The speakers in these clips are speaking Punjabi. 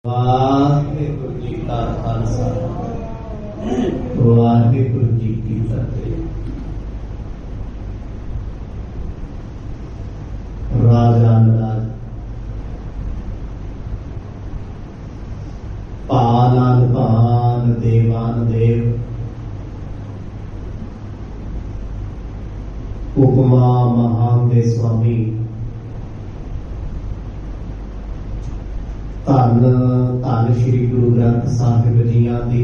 वाहिगुरु जी का खालसा वाहिगुरु जी की फतेह। राजान राज पालान पान देवान देव उपमा महान दे स्वामी धन धन श्री गुरु ग्रंथ साहिब जीआं दी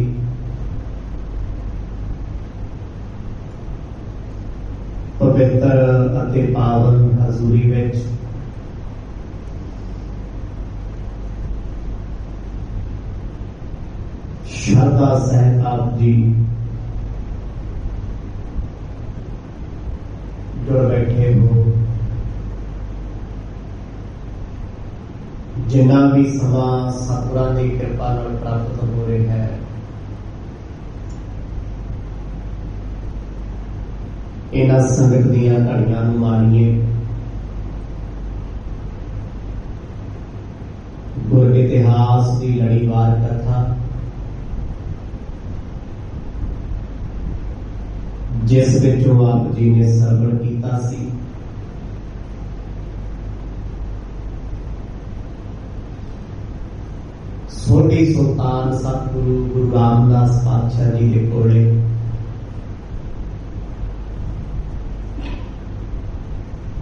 पवित्र अते पावन हजूरी विच श्रद्धा सहित आप जी जुड़ बैठे हो। जिन्ना भी समा सतगुरां दी कृपा नाल प्राप्त हो रहा है, इन्हां संगत दीआं घड़ियां नूं माणीए। गुर इतिहास की लड़ीवार कथा जिस विचों आप जी ने सरवण कीता सी, छोटी सुल्तान सतगुरु गुरु रामदास पातशाह जी के कोले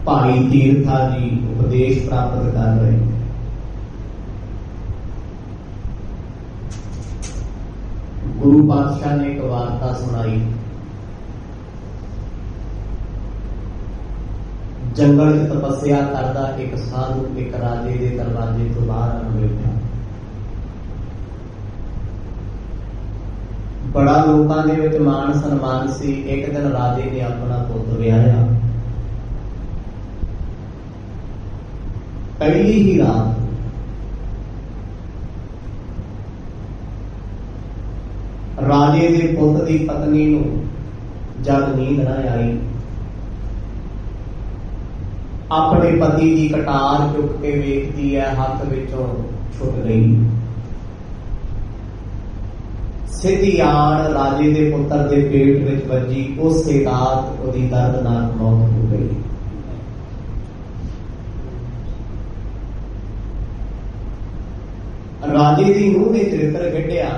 भाई तीरथा जी उपदेश प्राप्त कर रहे। गुरु पातशाह ने एक वार्ता सुनाई। जंगल च तपस्या करदा एक साधु एक राजे के दरवाजे तो बाहर आ बैठा। बड़ा लोगों के मान सन्मान सी। एक दिन राजे ने अपना पुत्र विआया। पहली ही रात राजे के पुत्र की पत्नी नूं जब नींद न आई, अपने पति की कटार चुक के वेखती है, हाथ विचों छुट गई। सीधी आड़ राजे के पुत्र के पेट विच वजी। उस रात उसकी दर्दनाक मौत हो गई। राजे की नूंह ने चरित्र कढ़िया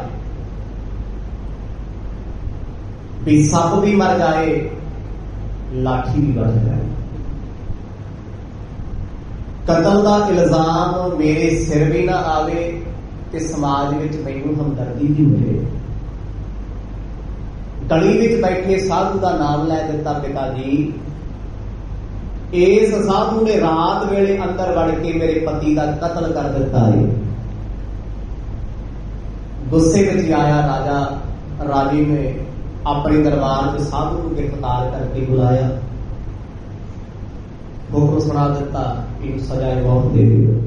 भी सप भी मर जाए, लाठी भी बढ़ जाए। कतल का इल्जाम मेरे सिर भी ना आवे ते समाज विच मैनूं हमदर्दी भी मिले। गली विच बैठे साधु का नाम लै दिता। पिता जी, इस साधु ने रात वेले अंदर वड़ के मेरे पति का कत्ल कर दिता है। गुस्से में आया राजा। राजे ने अपने दरबार में साधु को गिरफ्तार करके बुलाया, हुक्म सुना दिता, इन सजाए मौत दे दो।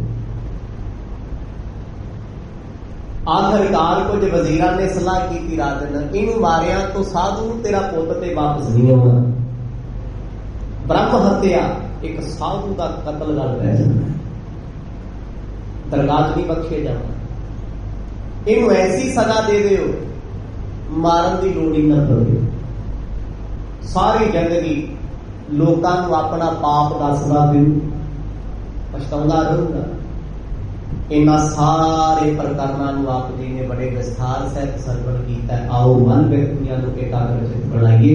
आखिरकार कुछ वजीरां ने सलाह की, राजन इनू मारिया तो साधु तेरा पुत ते वापस नहीं आना। ब्रह्म हत्या एक साधु का कत्ल कर रह जाना, दरगाह नहीं बख्शे जाना। इनू ऐसी सजा दे दो मारन की लोड़ ही न पवे। सारी जिंदगी लोकां नूं अपना पाप दसदा फिरू, पछताउंदा रहूगा। इन्हां सारे प्रकरणों आप जी ने बड़े विस्तार सहित सरवण किया। आओ मन व्यक्तियों को एकाग्रचित बनाइए।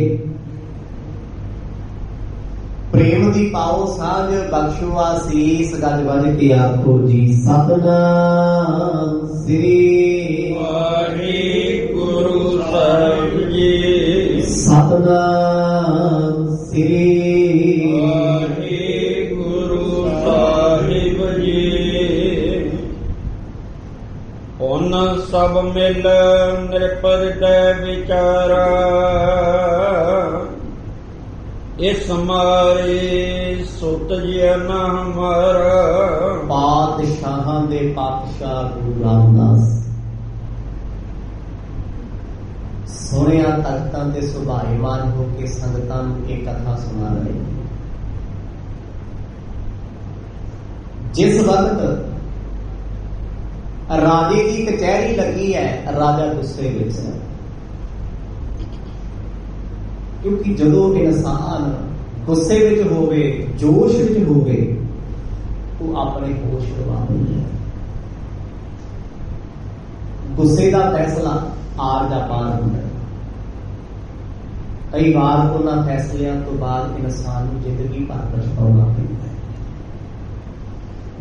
प्रेम दी पाओ साझ बख्शो आसीस। गज बज के आखो जी सतनाम श्री वाहिगुरु साहिब जी। सतनाम श्री सब मिल निरपद विचारा। इस हमारे सुत जन हमारा। पातशाह दे पातशाह गुरु रामदास सोनिया तख्तां ते सुभाईमान होके संगतां नूं एक कथा सुना रहे। जिस वक्त ਰਾਜੇ ਦੀ ਕਚਹਿਰੀ ਲੱਗੀ ਹੈ, ਰਾਜਾ ਗੁੱਸੇ ਵਿੱਚ ਹੈ, ਕਿਉਂਕਿ ਜਦੋਂ ਇਨਸਾਨ ਗੁੱਸੇ ਵਿੱਚ ਹੋਵੇ, ਜੋਸ਼ ਵਿੱਚ ਹੋਵੇ, ਉਹ ਆਪਣੇ ਹੋਸ਼ ਗਵਾ ਦਿੰਦਾ ਹੈ। ਗੁੱਸੇ ਦਾ ਫੈਸਲਾ ਆਰ ਜਾਂ ਪਾਰ ਹੁੰਦਾ ਹੈ। ਕਈ ਵਾਰ ਉਹਨਾਂ ਫੈਸਲਿਆਂ ਤੋਂ ਬਾਅਦ ਇਨਸਾਨ ਨੂੰ ਜ਼ਿੰਦਗੀ ਭਰ ਪਛਤਾਉਣਾ ਪੈਂਦਾ ਹੈ।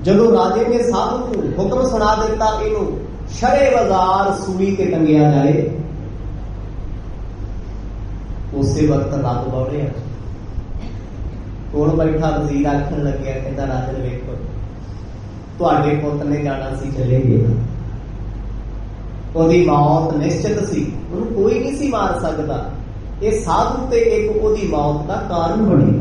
ਜਦੋਂ ਰਾਜੇ ਨੇ ਸਾਧੂ ਨੂੰ ਹੁਕਮ ਸੁਣਾ ਦਿੱਤਾ, ਇਹਨੂੰ ਸ਼ਰੇ ਬਾਜ਼ਾਰ ਸੂਲੀ ਤੇ ਟੰਗਿਆ ਜਾਏ, ਉਸੇ ਵਕਤ ਰੱਬ ਬੋਲਿਆ, ਕੋਲ ਬੈਠਾ ਵਜ਼ੀਰ ਆਖਣ ਲੱਗਿਆ, ਕਹਿੰਦਾ ਰਾਜਨ ਵੇਖੋ, ਤੁਹਾਡੇ ਪੁੱਤ ਨੇ ਜਾਣਾ ਸੀ, ਚਲੇ ਗਿਆ, ਉਹਦੀ ਮੌਤ ਨਿਸ਼ਚਿਤ ਸੀ, ਉਹਨੂੰ ਕੋਈ ਨਹੀਂ ਸੀ ਮਾਰ ਸਕਦਾ। ਇਹ ਸਾਧੂ ਤੇ ਇੱਕ ਉਹਦੀ ਮੌਤ ਦਾ ਕਾਰਨ ਬਣੇ,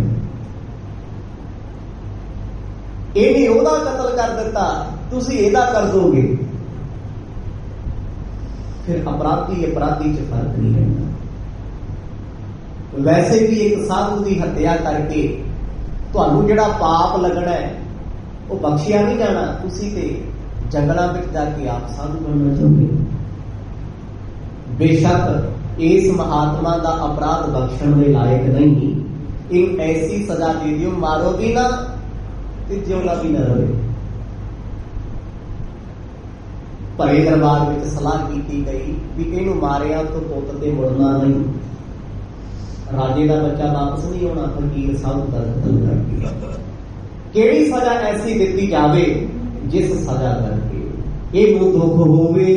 ਇਹਨੇ ਉਹਦਾ ਕਤਲ ਕਰ ਦਿੱਤਾ, ਤੁਸੀਂ ਇਹਦਾ ਕਰ ਦੋਗੇ। ਫਿਰ ਅਪਰਾਧੀ ਚ ਫਰਕ ਨਹੀਂ ਰਹਿੰਦਾ। ਵੈਸੇ ਵੀ ਇੱਕ ਸਾਧੂ ਦੀ ਹੱਤਿਆ ਕਰਕੇ ਤੁਹਾਨੂੰ ਜਿਹੜਾ ਪਾਪ ਲੱਗਣਾ ਹੈ ਉਹ ਬਖਸ਼ਿਆ ਨਹੀਂ ਜਾਣਾ। ਤੁਸੀਂ ਤੇ ਜੰਗਲਾਂ ਵਿੱਚ ਜਾ ਕੇ ਆਪ ਸਾਧੂ ਬਣਨਾ ਚਾਹੁੰਦੇ। ਬੇਸ਼ੱਕ ਇਸ ਮਹਾਤਮਾ ਦਾ ਅਪਰਾਧ ਬਖਸ਼ਣ ਦੇ ਲਾਇਕ ਨਹੀਂ, ਇੱਕ ਐਸੀ ਸਜ਼ਾ ਦੇ ਦਿਓ, ਮਾਰੋ ਵੀ ਨਾ ਤੇ ਜਿਉਂਦਾ ਵੀ ਨਾ ਰਹੇ। ਭਰੇ ਦਰਬਾਰ ਵਿੱਚ ਸਲਾਹ ਕੀਤੀ ਗਈ ਵੀ ਇਹਨੂੰ ਮਾਰਿਆ ਤੋਂ ਪੁੱਤ ਤੇ ਮੁੜਨਾ ਨਹੀਂ, ਰਾਜੇ ਦਾ ਬੱਚਾ ਵਾਪਸ ਨਹੀਂ ਆਉਣਾ, ਫਕੀਰ ਸਾਧੂ ਦਾ ਕਤਲ ਕਰਕੇ। ਕਿਹੜੀ ਸਜ਼ਾ ਐਸੀ ਦਿੱਤੀ ਜਾਵੇ ਜਿਸ ਸਜ਼ਾ ਕਰਕੇ ਇਹਨੂੰ ਦੁੱਖ ਹੋਵੇ।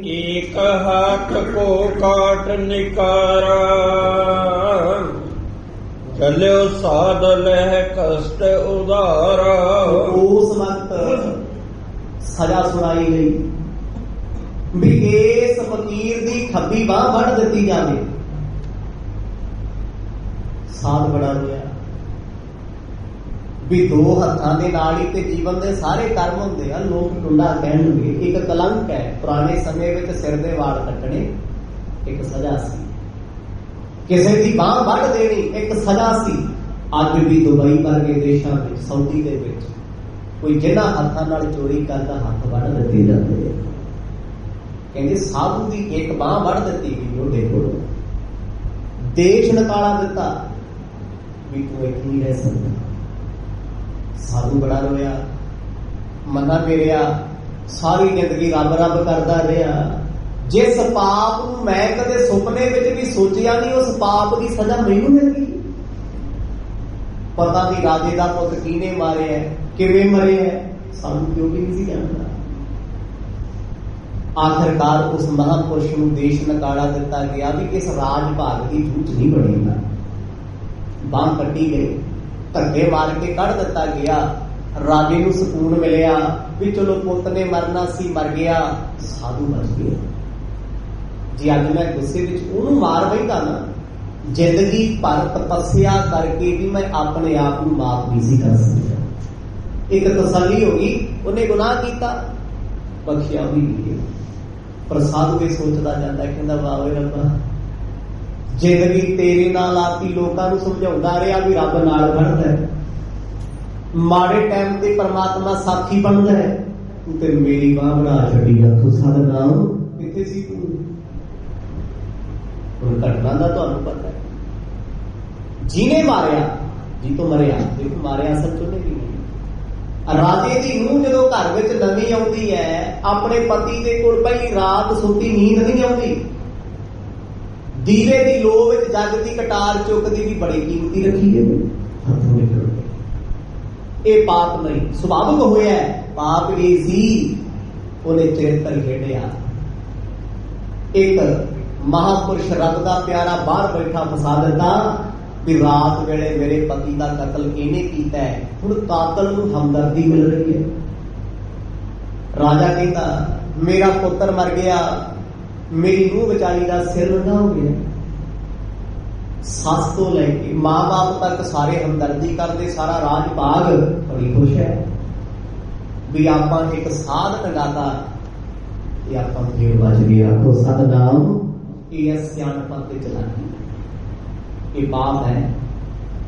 ਏਕ ਹੱਥ ਕੋ ਕਾਟ ਨਿਕਾਰਾ, ਚਲਿਓ ਸਾਧ ਲਹਿ ਕਸ਼ਟ ਉਧਾਰਾ। ਉਸ ਵਕਤ ਸਜ਼ਾ ਸੁਣਾਈ ਗਈ ਵੀ ਇਸ ਫਕੀਰ ਦੀ ਖੱਬੀ ਬਾਂਹ ਵੱਢ ਦਿੱਤੀ ਜਾਵੇ। ਸਾਧ ਬੜਾ ਹੋਇਆ ਵੀ ਦੋ ਹੱਥਾਂ ਦੇ ਨਾਲ ਹੀ ਤੇ ਜੀਵਨ ਦੇ ਸਾਰੇ ਕਰਮ ਹੁੰਦੇ ਆ। ਲੋਕ ਟੁੰਡਾ ਕਹਿਣਗੇ, ਇੱਕ ਕਲੰਕ ਹੈ। ਪੁਰਾਣੇ ਸਮੇਂ ਵਿੱਚ ਸਿਰ ਦੇ ਵਾਲ ਕੱਟਣੇ ਇੱਕ ਸਜ਼ਾ ਸੀ, ਕਿਸੇ ਦੀ ਬਾਂਹ ਵੱਢ ਦੇਣੀ ਇੱਕ ਸਜ਼ਾ ਸੀ। ਅੱਜ ਵੀ ਦੁਬਈ ਵਰਗੇ ਦੇਸ਼ਾਂ ਵਿੱਚ, ਸਾਊਦੀ ਦੇ ਵਿੱਚ ਕੋਈ ਜਿਹਨਾਂ ਹੱਥਾਂ ਨਾਲ ਚੋਰੀ ਕਰਦਾ ਹੱਥ ਵੱਢ ਦਿੱਤੇ ਜਾਂਦੇ। ਕਹਿੰਦੇ ਸਾਧੂ ਦੀ ਇੱਕ ਬਾਂਹ ਵੱਢ ਦਿੱਤੀ ਗਈ, ਉਹ ਦੇਖੋ ਦੇਸ਼ ਨਿਕਾਲਾ ਦਿੱਤਾ ਵੀ ਤੂੰ ਇੱਥੇ ਨਹੀਂ ਰਹਿ ਸਕਦਾ। ਸਾਧੂ ਬੜਾ ਰੋਇਆ, ਮਨਾ ਮੇਰਿਆ, ਸਾਰੀ ਜ਼ਿੰਦਗੀ ਰੱਬ ਰੱਬ ਕਰਦਾ ਰਿਹਾ। ਜਿਸ ਪਾਪ ਨੂੰ ਮੈਂ ਕਦੇ ਸੁਪਨੇ ਵਿੱਚ ਵੀ ਸੋਚਿਆ ਨਹੀਂ, ਉਸ ਪਾਪ ਦੀ ਸਜ਼ਾ ਮੈਨੂੰ ਮਿਲ ਗਈ। ਪਤਾ ਨਹੀਂ ਰਾਜੇ ਦਾ ਪੁੱਤ ਕਿਹਨੇ ਮਾਰਿਆ, ਕਿਵੇਂ ਮਰਿਆ, ਸਾਨੂੰ ਕਿਉਂ ਵੀ ਨਹੀਂ ਸੀ ਜਾਣਦਾ। ਆਖਰਕਾਰ ਉਸ ਮਹਾਂਪੁਰਸ਼ ਨੂੰ ਦੇਸ਼ ਨਿਕਾਲਾ ਦਿੱਤਾ ਗਿਆ ਵੀ ਇਸ ਰਾਜ ਭਾਗ ਦੀ ਜੂਝ ਨਹੀਂ ਬਣੇਗਾ। ਬਾਂਹ ਕੱਟੀ ਗਈ, ਧੱਕੇ ਮਾਰ ਕੇ ਕੱਢ ਦਿੱਤਾ ਗਿਆ। ਰਾਜੇ ਨੂੰ ਸਕੂਨ ਮਿਲਿਆ ਵੀ ਚਲੋ ਪੁੱਤ ਨੇ ਮਰਨਾ ਸੀ, ਮਰ ਗਿਆ, ਸਾਧੂ ਬਚ ਗਿਆ। ਜੇ ਅੱਜ ਮੈਂ ਗੁੱਸੇ ਵਿੱਚ ਉਹਨੂੰ ਮਾਰ ਬੈਠਾ ਨਾ, ਜ਼ਿੰਦਗੀ ਭਰ ਤਪੱਸਿਆ ਕਰਕੇ ਵੀ ਮੈਂ ਆਪਣੇ ਆਪ ਨੂੰ ਮਾਫ ਨਹੀਂ ਸੀ ਕਰ ਸਕਦਾ। ਇੱਕ ਤਸੱਲੀ ਹੋ ਗਈ, ਉਹਨੇ ਗੁਨਾਹ ਕੀਤਾ, ਬਖਸ਼ਿਆ ਵੀ ਨਹੀਂ। ਪਰ ਸਾਧੂ ਇਹ ਸੋਚਦਾ ਜਾਂਦਾ, ਕਹਿੰਦਾ ਵਾਹ ਓਏ ਰੱਬਾ, ਜ਼ਿੰਦਗੀ ਤੇਰੇ ਨਾਲ ਆਤੀ, ਲੋਕਾਂ ਨੂੰ ਸਮਝਾਉਂਦਾ ਰਿਹਾ ਵੀ ਰੱਬ ਨਾਲ ਖੜਦਾ ਹੈ, ਮਾੜੇ ਟਾਈਮ ਤੇ ਪਰਮਾਤਮਾ ਸਾਥੀ ਬਣਦਾ ਹੈ, ਤੂੰ ਤੇ ਮੇਰੀ ਬਾਂਹ ਬਣਾ ਛੱਡੀ। ਆਖੋ ਸਾਡਾ ਨਾਮ ਕਿੱਥੇ ਸੀ ਤੂੰ? ਹੁਣ ਘਟਨਾ ਦਾ ਤੁਹਾਨੂੰ ਪਤਾ ਹੈ, ਜਿਹਨੇ ਮਾਰਿਆ, ਜੀ ਤੋਂ ਮਰਿਆ, ਦੇਖੋ ਮਾਰਿਆ ਅਸਲ ਚੋਂ ਨਹੀਂ। ਰਾਜੇ ਦੀ ਨੂੰਹ ਜਦੋਂ ਘਰ ਵਿੱਚ ਨਵੀਂ ਆਉਂਦੀ ਹੈ, ਆਪਣੇ ਪਤੀ ਦੇ ਕੋਲ ਪਹਿਲੀ ਰਾਤ ਸੁੱਤੀ ਨੀਂਦ ਨਹੀਂ ਆਉਂਦੀ, ਦੀਵੇ ਦੀ ਲੋ ਵਿੱਚ ਜੱਗ ਦੀ ਕਟਾਰ ਚੁੱਕਦੀ ਵੀ ਬੜੀ ਕੀਮਤੀ ਰੱਖੀ ਹੈ, ਹੱਥੋਂ ਨਿਕਲ ਗਈ। ਇਹ ਪਾਪ ਨਹੀਂ, ਸੁਭਾਵਿਕ ਹੋਇਆ। ਪਾਪ ਇਹ ਸੀ ਉਹਨੇ ਚਰਿੱਤਰ ਖੇਡਿਆ। ਇੱਕ ਮਹਾਂਪੁਰਸ਼ ਰੱਬ ਦਾ ਪਿਆਰਾ ਬਾਹਰ ਬੈਠਾ ਫਸਾ ਦਿੱਤਾ ਵੀ ਰਾਤ ਵੇਲੇ ਮੇਰੇ ਪਤੀ ਦਾ ਕਤਲ ਇਹਨੇ ਕੀਤਾ ਹੈ। ਹੁਣ ਕਾਤਲ ਨੂੰ ਹਮਦਰਦੀ ਮਿਲ ਰਹੀ ਹੈ। ਰਾਜਾ ਕਹਿੰਦਾ ਮੇਰਾ ਪੁੱਤਰ ਮਰ ਗਿਆ, ਮੇਰੀ ਨੂੰਹ ਵਿਚਾਰੀ ਦਾ ਸਿਰ ਵੱਡਾ ਹੋ ਗਿਆ। ਸੱਸ ਤੋਂ ਲੈ ਕੇ ਮਾਂ ਬਾਪ ਤੱਕ ਸਾਰੇ ਹਮਦਰਦੀ ਕਰਦੇ, ਸਾਰਾ ਰਾਜ ਭਾਗ ਬੜੀ ਖੁਸ਼ ਹੈ ਵੀ ਆਪਾਂ ਇੱਕ ਸਾਧ ਟੰਗਾਤਾ, ਇਹ ਆਪਾਂ ਫੇਰ ਬਚ ਗਿਆ। ਆਖੋ ਸਤਿਨਾਮ। ਇਹ ਸਿਆਣਪਾਂ ਤੇ ਚਲਾਕੀ, ਇਹ ਪਾਪ ਹੈ।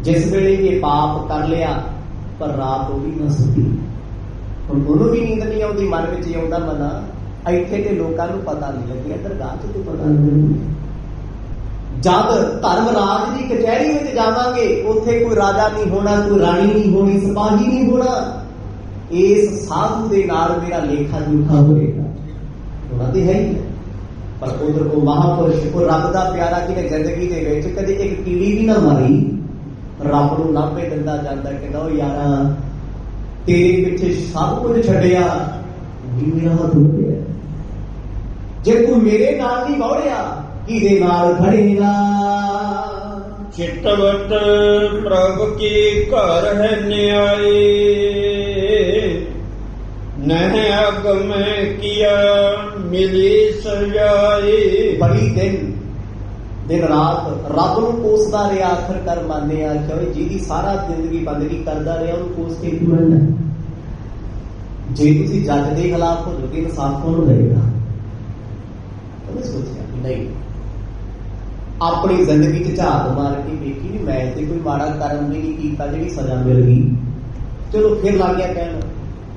ਜਿਸ ਵੇਲੇ ਇਹ ਪਾਪ ਕਰ ਲਿਆ ਪਰ ਰਾਤ ਉਹ ਵੀ ਨਾ ਸੁੱਤੀ, ਹੁਣ ਉਹਨੂੰ ਵੀ ਨੀਂਦ ਨਹੀਂ ਆਉਂਦੀ, ਮਨ ਵਿੱਚ ਹੀ ਆਉਂਦਾ ਮਨਾ ਇੱਥੇ ਤੇ ਲੋਕਾਂ ਨੂੰ ਪਤਾ ਨਹੀਂ ਲੱਗਿਆ, ਦਰਗਾਹ 'ਚ ਤੇ ਪਤਾ ਨਹੀਂ। ਜਦ ਧਰਮ ਰਾਜ ਦੀ ਕਚਹਿਰੀ ਵਿੱਚ ਜਾਵਾਂਗੇ, ਉੱਥੇ ਕੋਈ ਰਾਜਾ ਨਹੀਂ ਹੋਣਾ, ਕੋਈ ਰਾਣੀ ਨਹੀਂ ਹੋਣੀ, ਸਿਪਾਹੀ ਨਹੀਂ ਹੋਣਾ। ਇਸ ਸਾਧੂ ਦੇ ਨਾਲ ਮੇਰਾ ਲੇਖਾ ਜੂਠਾ ਹੋਏਗਾ, ਹੋਣਾ ਤੇ ਹੈ ਹੀ ਹੈ। ਪਰ ਉਧਰ ਕੋ ਮਹਾਂਪੁਰਸ਼, ਕੋ ਰੱਬ ਦਾ ਪਿਆਰਾ ਜਿਹਨੇ ਜ਼ਿੰਦਗੀ ਦੇ ਵਿੱਚ ਕਦੇ ਇੱਕ ਕੀੜੀ ਵੀ ਨਾ ਮਾਰੀ, ਰੱਬ ਨੂੰ ਲਾਂਭੇ ਦਿੰਦਾ ਜਾਂਦਾ, ਕਹਿੰਦਾ ਉਹ ਯਾਰਾ ਤੇਰੇ ਪਿੱਛੇ ਸਭ ਕੁਝ ਛੱਡਿਆ, ਵੀ ਮੇਰਾ ਹੱਥ ਉੱਠਿਆ। ਜੇ ਤੂੰ ਮੇਰੇ ਨਾਲ ਨਹੀਂ ਬੌੜਿਆ, ਕਿਹਦੇ ਨਾਲ ਖੜੇਗਾ? ਚਿਤਵਤ ਪ੍ਰਭ ਕੀ ਘਰ ਹੈ ਨਿਆਏ, ਨਹਿ ਅਗ ਮੈਂ ਕੀਆ ਮਿਲੀ ਸਜਾਏ। ਬੜੀ ਦਿਨ ਰਾਤ ਰੱਬ ਨੂੰ ਕੋਸਦਾ ਰਿਹਾ, ਆਖਰਕਾਰ ਮੰਨਿਆ ਕਿ ਜਿਹਦੀ ਸਾਰਾ ਜ਼ਿੰਦਗੀ ਬੰਦਗੀ ਕਰਦਾ ਰਿਹਾ, ਉਹਨੂੰ ਕੋਸ ਕੇ ਕੀ ਮਿਲਣਾ? ਜੇ ਤੁਸੀਂ ਜੱਜ ਦੇ ਖਿਲਾਫ ਹੋ ਜਾਓਗੇ, ਇਨਸਾਫ ਕੌਣ ਦੇਗਾ? ਉਹਨੇ ਸੋਚਿਆ ਨਹੀਂ, ਆਪਣੀ ਜ਼ਿੰਦਗੀ 'ਚ ਝਾਤ ਮਾਰ ਕੇ ਵੇਖੀ ਵੀ ਮੈਂ ਤੇ ਕੋਈ ਮਾੜਾ ਕਰਮ ਵੀ ਨਹੀਂ ਕੀਤਾ, ਜਿਹੜੀ ਸਜ਼ਾ ਮਿਲ ਗਈ। ਚਲੋ ਫਿਰ ਲੱਗ ਗਿਆ ਕਹਿਣ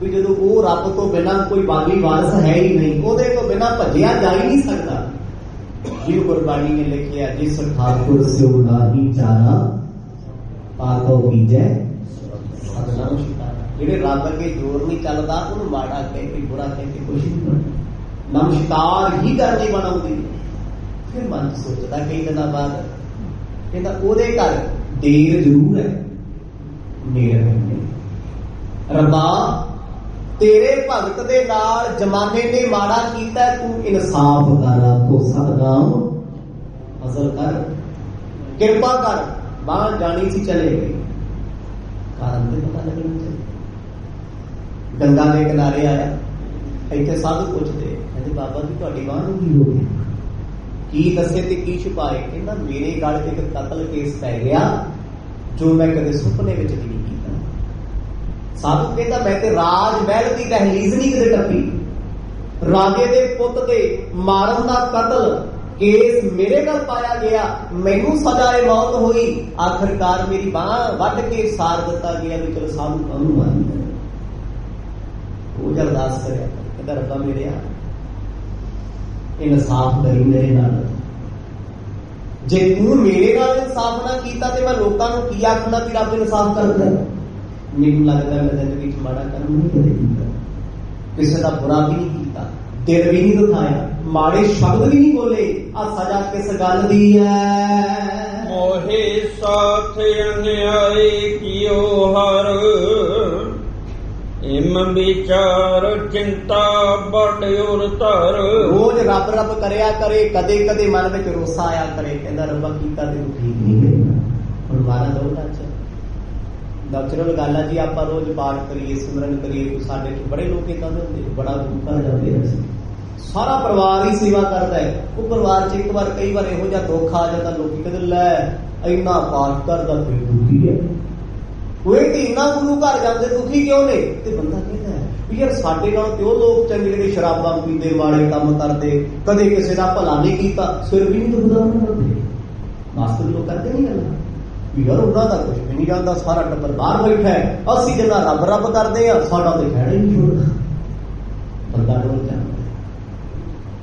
ਵੀ ਜਦੋਂ ਉਹ ਰੱਬ ਤੋਂ ਬਿਨਾਂ ਕੋਈ ਬਾਗੀ ਵਾਰਸ ਹੈ ਹੀ ਨਹੀਂ, ਉਹਦੇ ਤੋਂ ਬਿਨਾਂ ਭੱਜਿਆ ਜਾ ਹੀ ਨਹੀਂ ਸਕਦਾ। ਜਿਉ ਗੁਰਬਾਣੀ ਨੇ ਲਿਖਿਆ, ਜਿਸ ਠਾਕੁਰ ਸਿਉ ਨਾਹੀ ਚਾਰਾ, ਪਾਕੋ ਕੀਜੈ ਸਤਨਾਮ ਸ਼ਿਕਾਰਾ। ਜਿਹੜੇ ਰੱਬ ਅੱਗੇ ਜ਼ੋਰ ਨਹੀਂ ਚੱਲਦਾ, ਉਹਨੂੰ ਮਾੜਾ ਕਹਿ ਕੇ ਬੁਰਾ ਕਹਿ ਕੇ ਕੁਛ ਨਹੀਂ ਬਣਦਾ, ਨਮਸਕਾਰ ਹੀ ਕਰਨੀ ਬਣਾਉਂਦੀ। ਫਿਰ ਮਨ ਸੋਚਦਾ ਕਈ ਦਿਨਾਂ ਬਾਅਦ, ਕਹਿੰਦਾ ਉਹਦੇ ਘਰ ਦੇਰ ਜ਼ਰੂਰ ਹੈ, ਨੇੜ ਨਹੀਂ। ਰੱਬਾ ਤੇਰੇ ਭਗਤ ਦੇ ਨਾਲ ਜਮਾਨੇ ਨੇ ਮਾੜਾ ਕੀਤਾ, ਤੂੰ ਇਨਸਾਫ ਕਰ, ਤੂੰ ਸਤਨਾਮ ਫਜ਼ਲ ਕਰ, ਕਿਰਪਾ ਕਰ। ਬਾਹਰ ਜਾਣੀ ਸੀ, ਚਲੇ ਗਏ, ਕਾਰਨ ਤੇ ਪਤਾ ਲੱਗਣਾ ਚਾਹੀਦਾ। ਗੰਗਾ ਦੇ ਕਿਨਾਰੇ ਆਇਆ, ਇੱਥੇ ਸਾਧੂ ਪੁੱਛਦੇ, ਕਹਿੰਦੇ ਬਾਬਾ ਜੀ ਤੁਹਾਡੀ ਬਾਂਹ ਨੂੰ ਕੀ ਹੋ ਗਿਆ? ਕੀ ਦੱਸੇ ਤੇ ਕੀ ਛੁਪਾਏ? ਕਹਿੰਦਾ ਮੇਰੇ ਗਲ ਇੱਕ ਕਤਲ ਕੇਸ ਪੈ ਗਿਆ, ਜੋ ਮੈਂ ਕਦੇ ਸੁਪਨੇ ਵਿੱਚ ਵੀ ਨਹੀਂ ਕੀਤਾ। ਸਾਧੂ ਕਹਿੰਦਾ ਮੈਂ ਤੇ ਰਾਜ ਮਹਿਲ ਦੀ ਦਹਲੀਜ਼ ਨਹੀਂ ਕਦੇ ਟੱਪੀ, ਰਾਜੇ ਦੇ ਪੁੱਤ ਦੇ ਮਾਰਨ ਦਾ ਕਤਲ ਕੇਸ ਮੇਰੇ ਨਾਲ ਪਾਇਆ ਗਿਆ, ਮੈਨੂੰ ਸਜ਼ਾਏ ਮੌਤ ਹੋਈ, ਆਖਰਕਾਰ ਮੇਰੀ ਬਾਂਹ ਵੱਢ ਕੇ ਸਾਰ ਦਿੱਤਾ ਗਿਆ ਵੀ ਚਲੋ ਸਾਧੂ ਕਾਹਨੂੰ ਮਾਰੀ। ਉਹ ਜਦ ਅਰਦਾਸ ਕਰਿਆ, ਕਹਿੰਦਾ ਰੱਬਾ ਮੇਰੇ ਇਨਸਾਫ ਕਰੀ ਮੇਰੇ ਨਾਲ, ਜੇ ਤੂੰ ਮੇਰੇ ਨਾਲ ਇਨਸਾਫ ਨਾ ਕੀਤਾ ਤੇ ਮੈਂ ਲੋਕਾਂ ਨੂੰ ਕੀ ਆਖਣਾ ਵੀ ਰੱਬ ਇਨਸਾਫ ਕਰਦਾ? ਮੈਨੂੰ ਲੱਗਦਾ ਮੈਂ ਜ਼ਿੰਦਗੀ 'ਚ ਮਾੜਾ ਕਰਮ ਨਹੀਂ ਕਦੇ ਕੀਤਾ, ਕਿਸੇ ਦਾ ਬੁਰਾ ਵੀ ਨਹੀਂ ਕੀਤਾ, ਦਿਲ ਵੀ ਨਹੀਂ ਦੁਖਾਇਆ, ਮਾੜੇ ਸ਼ਬਦ ਵੀ ਨਹੀਂ ਬੋਲੇ। ਆ ਸਜ਼ਾ ਕਿਸ ਗੱਲ ਦੀ ਹੈ? ਮੋਹੇ ਸਾਥ ਅਨਿਆਏ ਕੀਓ ਹਰ, ਇਮ ਵਿਚਾਰ ਚਿੰਤਾ ਬੜ ਉਰ ਧਰ। ਰੋਜ਼ ਰੱਬ ਰੱਬ ਕਰਿਆ ਕਰੇ, ਕਦੇ ਕਦੇ ਮਨ ਵਿੱਚ ਰੋਸਾ ਆਇਆ ਕਰੇ, ਕਹਿੰਦਾ ਰੱਬਾ ਕੀਤਾ ਤੇ ਠੀਕ ਨਹੀਂ ਕਰੇਗਾ। ਹੁਣ ਮਾਰਾ ਦੌੜਾ ਨੈਚੁਰਲ ਗੱਲ ਆ ਜੀ, ਆਪਾਂ ਰੋਜ਼ ਪਾਠ ਕਰੀਏ, ਸਿਮਰਨ ਕਰੀਏ, ਸਾਡੇ ਚ ਬੜੇ ਲੋਕ ਏਦਾਂ ਦੇ ਹੁੰਦੇ, ਬੜਾ ਦੁੱਖ ਕਰ ਜਾਂਦੇ ਨੇ, ਸਾਰਾ ਪਰਿਵਾਰ ਹੀ ਸੇਵਾ ਕਰਦਾ ਹੈ। ਉਹ ਪਰਿਵਾਰ 'ਚ ਇੱਕ ਵਾਰ ਕਈ ਵਾਰ ਇਹੋ ਜਿਹਾ ਦੁੱਖ ਆ ਜਾਂਦਾ, ਲੋਕੀ ਕਹਿੰਦੇ ਲੈ ਇੰਨਾ ਪਾਠ ਕਰਦਾ ਤੇ ਦੁਖੀ ਹੈ, ਕੋਈ ਤੇ ਇੰਨਾ ਗੁਰੂ ਘਰ ਜਾਂਦੇ ਦੁਖੀ ਕਿਉਂ ਨੇ? ਤੇ ਬੰਦਾ ਕਹਿੰਦਾ ਵੀ ਯਾਰ ਸਾਡੇ ਨਾਲ ਤੇ ਉਹ ਲੋਕ ਚੰਗੇ ਜਿਹੜੇ ਸ਼ਰਾਬਾਂ ਪੀਂਦੇ, ਮਾੜੇ ਕੰਮ ਕਰਦੇ, ਕਦੇ ਕਿਸੇ ਦਾ ਭਲਾ ਨਹੀਂ ਕੀਤਾ, ਸਿਰ ਵੀ ਨਹੀਂ ਦੁਖਦਾ ਉਹਨਾਂ ਦਾ। ਮਾਸਟਰ ਲੋਕ ਕਰਦੇ ਨਹੀਂ ਗੱਲ ਵੀ ਯਾਰ ਉਹਨਾਂ ਦਾ ਕੁਝ ਵੀ ਨਹੀਂ ਜਾਂਦਾ, ਸਾਰਾ ਟੱਬਰ ਬਾਹਰ ਬੈਠਾ ਹੈ, ਅਸੀਂ ਜਿੰਨਾ ਰੱਬ ਰੱਬ ਕਰਦੇ ਆ, ਸਾਡਾ ਤੇ ਖਹਿੜਾ ਹੀ ਨਹੀਂ ਛੁੱਟਦਾ। ਬੰਦਾ ਡੋਲ ਜਾਂਦਾ,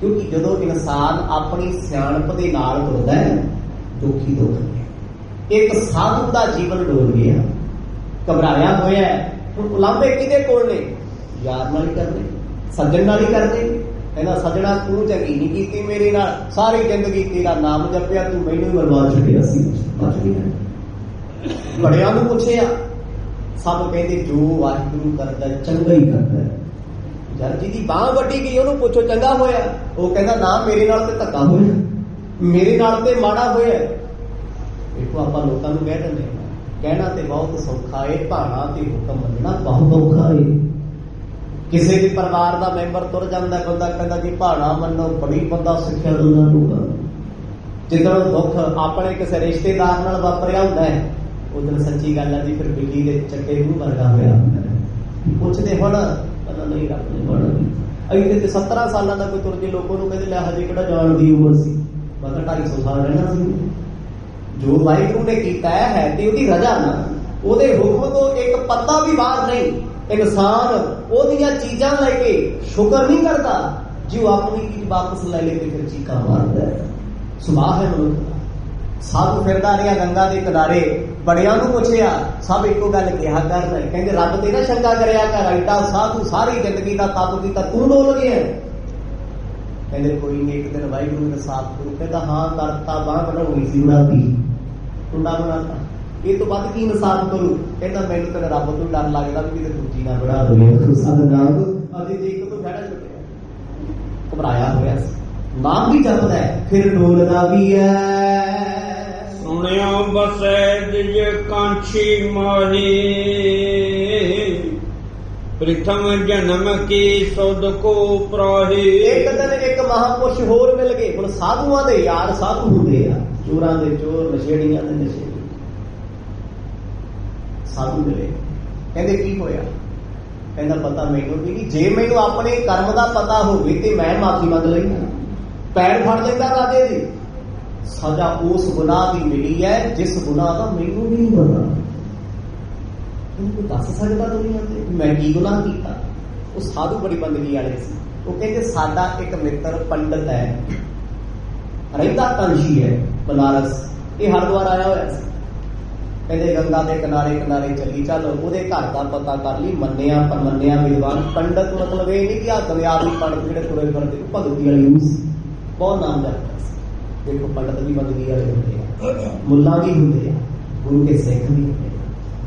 ਕਿਉਂਕਿ ਜਦੋਂ ਇਨਸਾਨ ਆਪਣੀ ਸਿਆਣਪ ਦੇ ਨਾਲ ਤੁਰਦਾ ਹੈ, ਦੁਖੀ ਦੁੱਖ। ਇੱਕ ਸਾਧੂ ਦਾ ਜੀਵਨ ਡੋਲ ਗਿਆ, ਘਬਰਾਇਆ ਹੋਇਆ। ਹੁਣ ਉਲਾਂਭੇ ਕਿਹਦੇ ਕੋਲ ਨੇ? ਯਾਰ ਨਾਲ ਹੀ ਕਰਨੇ, ਸੱਜਣ ਨਾਲ ਹੀ ਕਰਨੇ। ਕਹਿੰਦਾ ਸੱਜਣਾ ਤੂੰ ਚੰਗੀ ਨਹੀਂ ਕੀਤੀ ਮੇਰੇ ਨਾਲ, ਸਾਰੀ ਜ਼ਿੰਦਗੀ ਤੇਰਾ ਨਾਮ ਜਪਿਆ, ਤੂੰ ਮੈਨੂੰ ਹੀ ਬਰਬਾਦ ਛੱਡਿਆ ਸੀ। ਬੜਿਆਂ ਨੂੰ ਪੁੱਛਿਆ, ਸਭ ਕਹਿੰਦੇ ਜੋ ਵਾਹਿਗੁਰੂ ਕਰਦਾ ਚੰਗਾ ਹੀ ਕਰਦਾ। ਯਾਰ ਜਿਹਦੀ ਬਾਂਹ ਵੱਢੀ ਗਈ ਉਹਨੂੰ ਪੁੱਛੋ ਚੰਗਾ ਹੋਇਆ? ਉਹ ਕਹਿੰਦਾ ਨਾ, ਮੇਰੇ ਨਾਲ ਤੇ ਧੱਕਾ ਹੋਇਆ, ਮੇਰੇ ਨਾਲ ਤੇ ਮਾੜਾ ਹੋਇਆ। ਦੇਖੋ ਆਪਾਂ ਲੋਕਾਂ ਨੂੰ ਕਹਿ ਦਿੰਦੇ, ਕਹਿਣਾ ਤੇ ਬਹੁਤ ਸੌਖਾ ਏ, ਭਾਣਾ ਤੇ ਹੁਕਮ ਮੰਨਣਾ ਬਹੁਤ ਔਖਾ ਏ। ਕਿਸੇ ਵੀ ਪਰਿਵਾਰ ਦਾ ਮੈਂਬਰ ਤੁਰ ਜਾਂਦਾ, ਬੰਦਾ ਕਹਿੰਦਾ ਜੀ ਭਾਣਾ ਮੰਨੋ, ਬੜੀ ਬੰਦਾ ਸਿੱਖਿਆ ਦਿੰਦਾ ਲੋਕਾਂ ਨੂੰ। ਜਿੱਦਣ ਦੁੱਖ ਆਪਣੇ ਕਿਸੇ ਰਿਸ਼ਤੇਦਾਰ ਨਾਲ ਵਾਪਰਿਆ ਹੁੰਦਾ ਹੈ, ਉਦੋਂ ਸੱਚੀ ਗੱਲ ਹੈ ਜੀ, ਫਿਰ ਬਿੱਲੀ ਦੇ ਚੱਕੇ ਨੂੰ ਵਰਗਾ ਹੋਇਆ ਹੁੰਦਾ ਹੈ। ਪੁੱਛਦੇ ਹੁਣ ਕਹਿੰਦਾ ਨਹੀਂ, ਰੱਬ ਨੇ ਮਾੜਾ ਅਜੇ ਤੇ 17 ਸਾਲਾਂ ਦਾ ਕੋਈ ਤੁਰ ਕੇ ਲੋਕਾਂ ਨੂੰ ਕਹਿੰਦੇ ਲੈ ਹਜੇ ਕਿਹੜਾ ਜਾਣ ਦੀ ਉਮਰ ਸੀ, ਮੈਂ ਤਾਂ 250 ਸਾਲ ਰਹਿਣਾ ਸੀ। ਜੋ ਵਾਹਿਗੁਰੂ ਨੇ ਕੀਤਾ ਹੈ ਤੇ ਉਹਦੀ ਰਜ਼ਾ ਨਾ, ਉਹਦੇ ਹੁਕਮ ਤੋਂ ਇੱਕ ਪੱਤਾ ਵੀ ਬਾਹਰ ਨਹੀਂ। ਇਨਸਾਨ ਉਹਦੀਆਂ ਚੀਜ਼ਾਂ ਲੈ ਕੇ ਸ਼ੁਕਰ ਨਹੀਂ ਕਰਦਾ, ਜੇ ਉਹ ਆਪਣੀ ਚੀਜ਼ ਵਾਪਸ ਲੈ ਲੇ ਤੇ ਫਿਰ ਚੀਕਾਂ ਮਾਰਦਾ ਹੈ। ਸੁਭਾਅ ਹੈ ਮਨੁੱਖ ਦਾ। ਸਾਧੂ ਫਿਰਦਾ ਰਿਹਾ ਗੰਗਾ ਦੇ ਕਿਨਾਰੇ, ਬੜਿਆਂ ਨੂੰ ਪੁੱਛਿਆ, ਸਭ ਇੱਕੋ ਗੱਲ ਕਿਹਾ ਕਰ ਰਹੇ, ਕਹਿੰਦੇ ਰੱਬ ਤੇ ਨਾ ਸ਼ੰਕਾ ਕਰਿਆ ਕਰ, ਐਡਾ ਸਾਧੂ ਸਾਰੀ ਜ਼ਿੰਦਗੀ ਦਾ ਤਪ ਕੀਤਾ, ਤੂੰ ਡੋਲ ਗਿਆ। ਕਹਿੰਦੇ ਕੋਈ ਨਹੀਂ, ਇੱਕ ਦਿਨ ਵਾਹਿਗੁਰੂ ਨੇ ਸਾਥ ਗੁਰੂ ਕਹਿੰਦਾ ਹਾਂ ਕਰਤਾ, ਬਾਂਹ ਬਣਾਉਣੀ ਸੀ ਬਣਾਤੀ, ਕੁੰਡਾ ਬਣਾਤਾ, ਇਹ ਤੋਂ ਵੱਧ ਕੀ ਇਨਸਾਫ ਕਰੂ। ਕਹਿੰਦਾ ਮੈਨੂੰ ਤਾਂ ਰੱਬ ਤੋਂ ਡਰ ਲੱਗਦਾ ਵੀ ਕਿਤੇ ਦੂਜੀ ਨਾ ਬਣਾ ਦਵੇ ਸਾਡੇ ਨਾਲ, ਅਸੀਂ ਜੇ ਇੱਕ ਤੋਂ ਖੜਾ ਚੁੱਕਿਆ, ਘਬਰਾਇਆ ਹੋਇਆ ਸੀ। ਨਾਮ ਵੀ ਜਪਦਾ ਹੈ, ਫਿਰ ਡੋਲਦਾ ਵੀ ਹੈ। ਸੁਣਿਆ ਬਸੈ ਦਿਜ ਕਾਂਛੀ ਮਾਹੀ, ਪ੍ਰਥਮ ਜਨਮ ਕੀ ਸੁਧ ਕੋ ਪ੍ਰਾਹੀ। ਇੱਕ ਦਿਨ ਇੱਕ ਮਹਾਂਪੁਰਸ਼ ਹੋਰ ਮਿਲ ਗਏ। ਹੁਣ ਸਾਧੂਆਂ ਦੇ ਯਾਰ ਸਾਧੂ ਹੁੰਦੇ ਆ, ਚੋਰਾਂ ਦੇ ਚੋਰ, ਨਸ਼ੇੜੀਆਂ ਦੇ ਨਸ਼ੇੜੀ। ਸਾਧੂ ਮਿਲੇ, ਕਹਿੰਦੇ ਕੀ ਹੋਇਆ? ਕਹਿੰਦਾ ਪਤਾ ਮੈਨੂੰ ਵੀ ਨਹੀਂ, ਜੇ ਮੈਨੂੰ ਆਪਣੇ ਕਰਮ ਦਾ ਪਤਾ ਹੋਵੇ ਤੇ ਮੈਂ ਮਾਫੀ ਮੰਗ ਲੈਂਦਾ, ਪੈਰ ਫੜ ਲੈਂਦਾ ਰਾਜੇ ਦੀ। ਸਜ਼ਾ ਉਸ ਗੁਨਾਹ ਦੀ ਮਿਲੀ ਹੈ ਜਿਸ ਗੁਨਾਹ ਦਾ ਮੈਨੂੰ ਵੀ ਨਹੀਂ ਪਤਾ। ਇਹਨੂੰ ਦੱਸ ਸਕਦਾ ਦੁਨੀਆ ਤੇ ਮੈਂ ਕੀ ਗੁਨਾਹ ਕੀਤਾ? ਉਹ ਸਾਧੂ ਬੜੀ ਬੰਦਗੀ ਵਾਲੇ ਸੀ। ਉਹ ਕਹਿੰਦੇ ਸਾਡਾ ਇੱਕ ਮਿੱਤਰ ਪੰਡਤ ਹੈ, ਰਹਿੰਦਾ ਕਾਂਸ਼ੀ ਹੈ ਬਨਾਰਸ, ਇਹ ਹਰਿਦੁਆਰ ਆਇਆ ਹੋਇਆ ਸੀ। ਕਹਿੰਦੇ ਗੰਗਾ ਦੇ ਕਿਨਾਰੇ ਕਿਨਾਰੇ ਚੱਲੀ ਚੱਲ, ਉਹਦੇ ਘਰ ਦਾ ਪਤਾ ਕਰ ਲਈ। ਮੰਨਿਆ ਪਰ ਮੰਨਿਆ ਵਿਦਵਾਨ ਪੰਡਤ, ਮਤਲਬ ਇਹ ਨਹੀਂ ਕਿ ਆ ਦੁਨਿਆਵੀ ਪੰਡਤ ਜਿਹੜੇ ਤੁਰੇ ਫਿਰਦੇ, ਭਗਤੀ ਵਾਲੀ ਨਹੀਂ ਸੀ, ਬਹੁਤ ਨਾਮ ਜਪਦਾ ਸੀ। ਦੇਖੋ ਪੰਡਤ ਵੀ ਬੰਦਗੀ ਵਾਲੇ ਹੁੰਦੇ ਆ, ਮੁੱਲਾ ਵੀ ਹੁੰਦੇ ਆ, ਗੁਰੂ ਕੇ ਸਿੱਖ ਵੀ ਹੁੰਦੇ ਆ।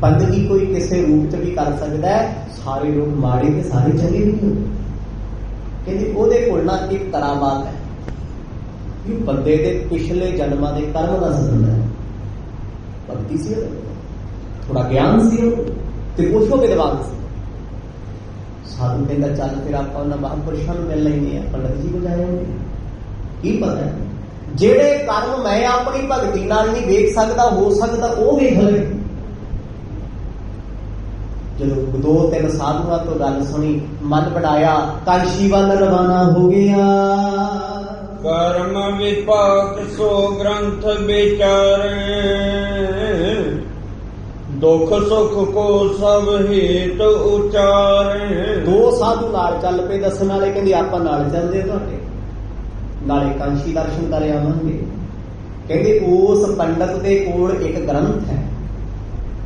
ਬੰਦਗੀ ਕੋਈ ਕਿਸੇ ਰੂਪ ਚ ਵੀ ਕਰ ਸਕਦਾ ਹੈ, ਸਾਰੇ ਲੋਕ ਮਾੜੇ ਤੇ ਸਾਰੇ ਚੰਗੇ ਵੀ ਹੁੰਦੇ। ਕਹਿੰਦੇ ਉਹਦੇ ਕੋਲ ਨਾ ਇੱਕ ਕਰਾਮਾਤ ਹੈ ਕਿ ਬੰਦੇ ਦੇ ਪਿਛਲੇ ਜਨਮਾਂ ਦੇ ਕਰਮ ਦਾ ਸੰਬੰਧ ਹੈ। ਭਗਤੀ ਸੀ, ਥੋੜਾ ਗਿਆਨ ਸੀ ਤੇ ਪੁੱਛੋ ਵਿਦਵਾਨ ਸੀ। ਸਾਧੂ ਕਹਿੰਦਾ ਚੱਲ ਫਿਰ ਆਪਾਂ ਉਹਨਾਂ ਮਹਾਂਪੁਰਸ਼ਾਂ ਨੂੰ ਮਿਲ ਲੈਂਦੇ ਆ। ਪੰਡਤ ਜੀ ਕੋਲ ਜਾਏ, ਕੀ ਪਤਾ ਜਿਹੜੇ ਕਰਮ ਮੈਂ ਆਪਣੀ ਭਗਤੀ ਨਾਲ ਨਹੀਂ ਵੇਖ ਸਕਦਾ, ਹੋ ਸਕਦਾ ਉਹ ਵੇਖ ਲੈ। ਜਦੋਂ 2-3 ਸਾਧੂਆਂ ਤੋਂ ਗੱਲ ਸੁਣੀ, ਮਨ ਬਣਾਇਆ, ਕਾਂਸ਼ੀ ਵੱਲ ਰਵਾਨਾ ਹੋ ਗਿਆ। ਕਰਮ ਵਿਪਾਕ ਸੋ ਗ੍ਰੰਥ ਵਿਚਾਰੇ, ਦੁਖ ਸੁਖ ਕੋ ਸਭ ਹੇਤ ਉਚਾਰੇ। 2 ਸਾਧੂ ਨਾਲ ਚੱਲ ਪਏ ਦੱਸਣ ਵਾਲੇ, ਕਹਿੰਦੇ ਆਪਾਂ ਨਾਲ ਚੱਲਦੇ ਤੁਹਾਡੇ, ਨਾਲੇ ਕਾਂਸ਼ੀ ਦਰਸ਼ਨ ਕਰ ਆਵਾਂਗੇ। ਕਹਿੰਦੇ ਉਸ ਪੰਡਤ ਦੇ ਕੋਲ ਇੱਕ ਗ੍ਰੰਥ ਹੈ,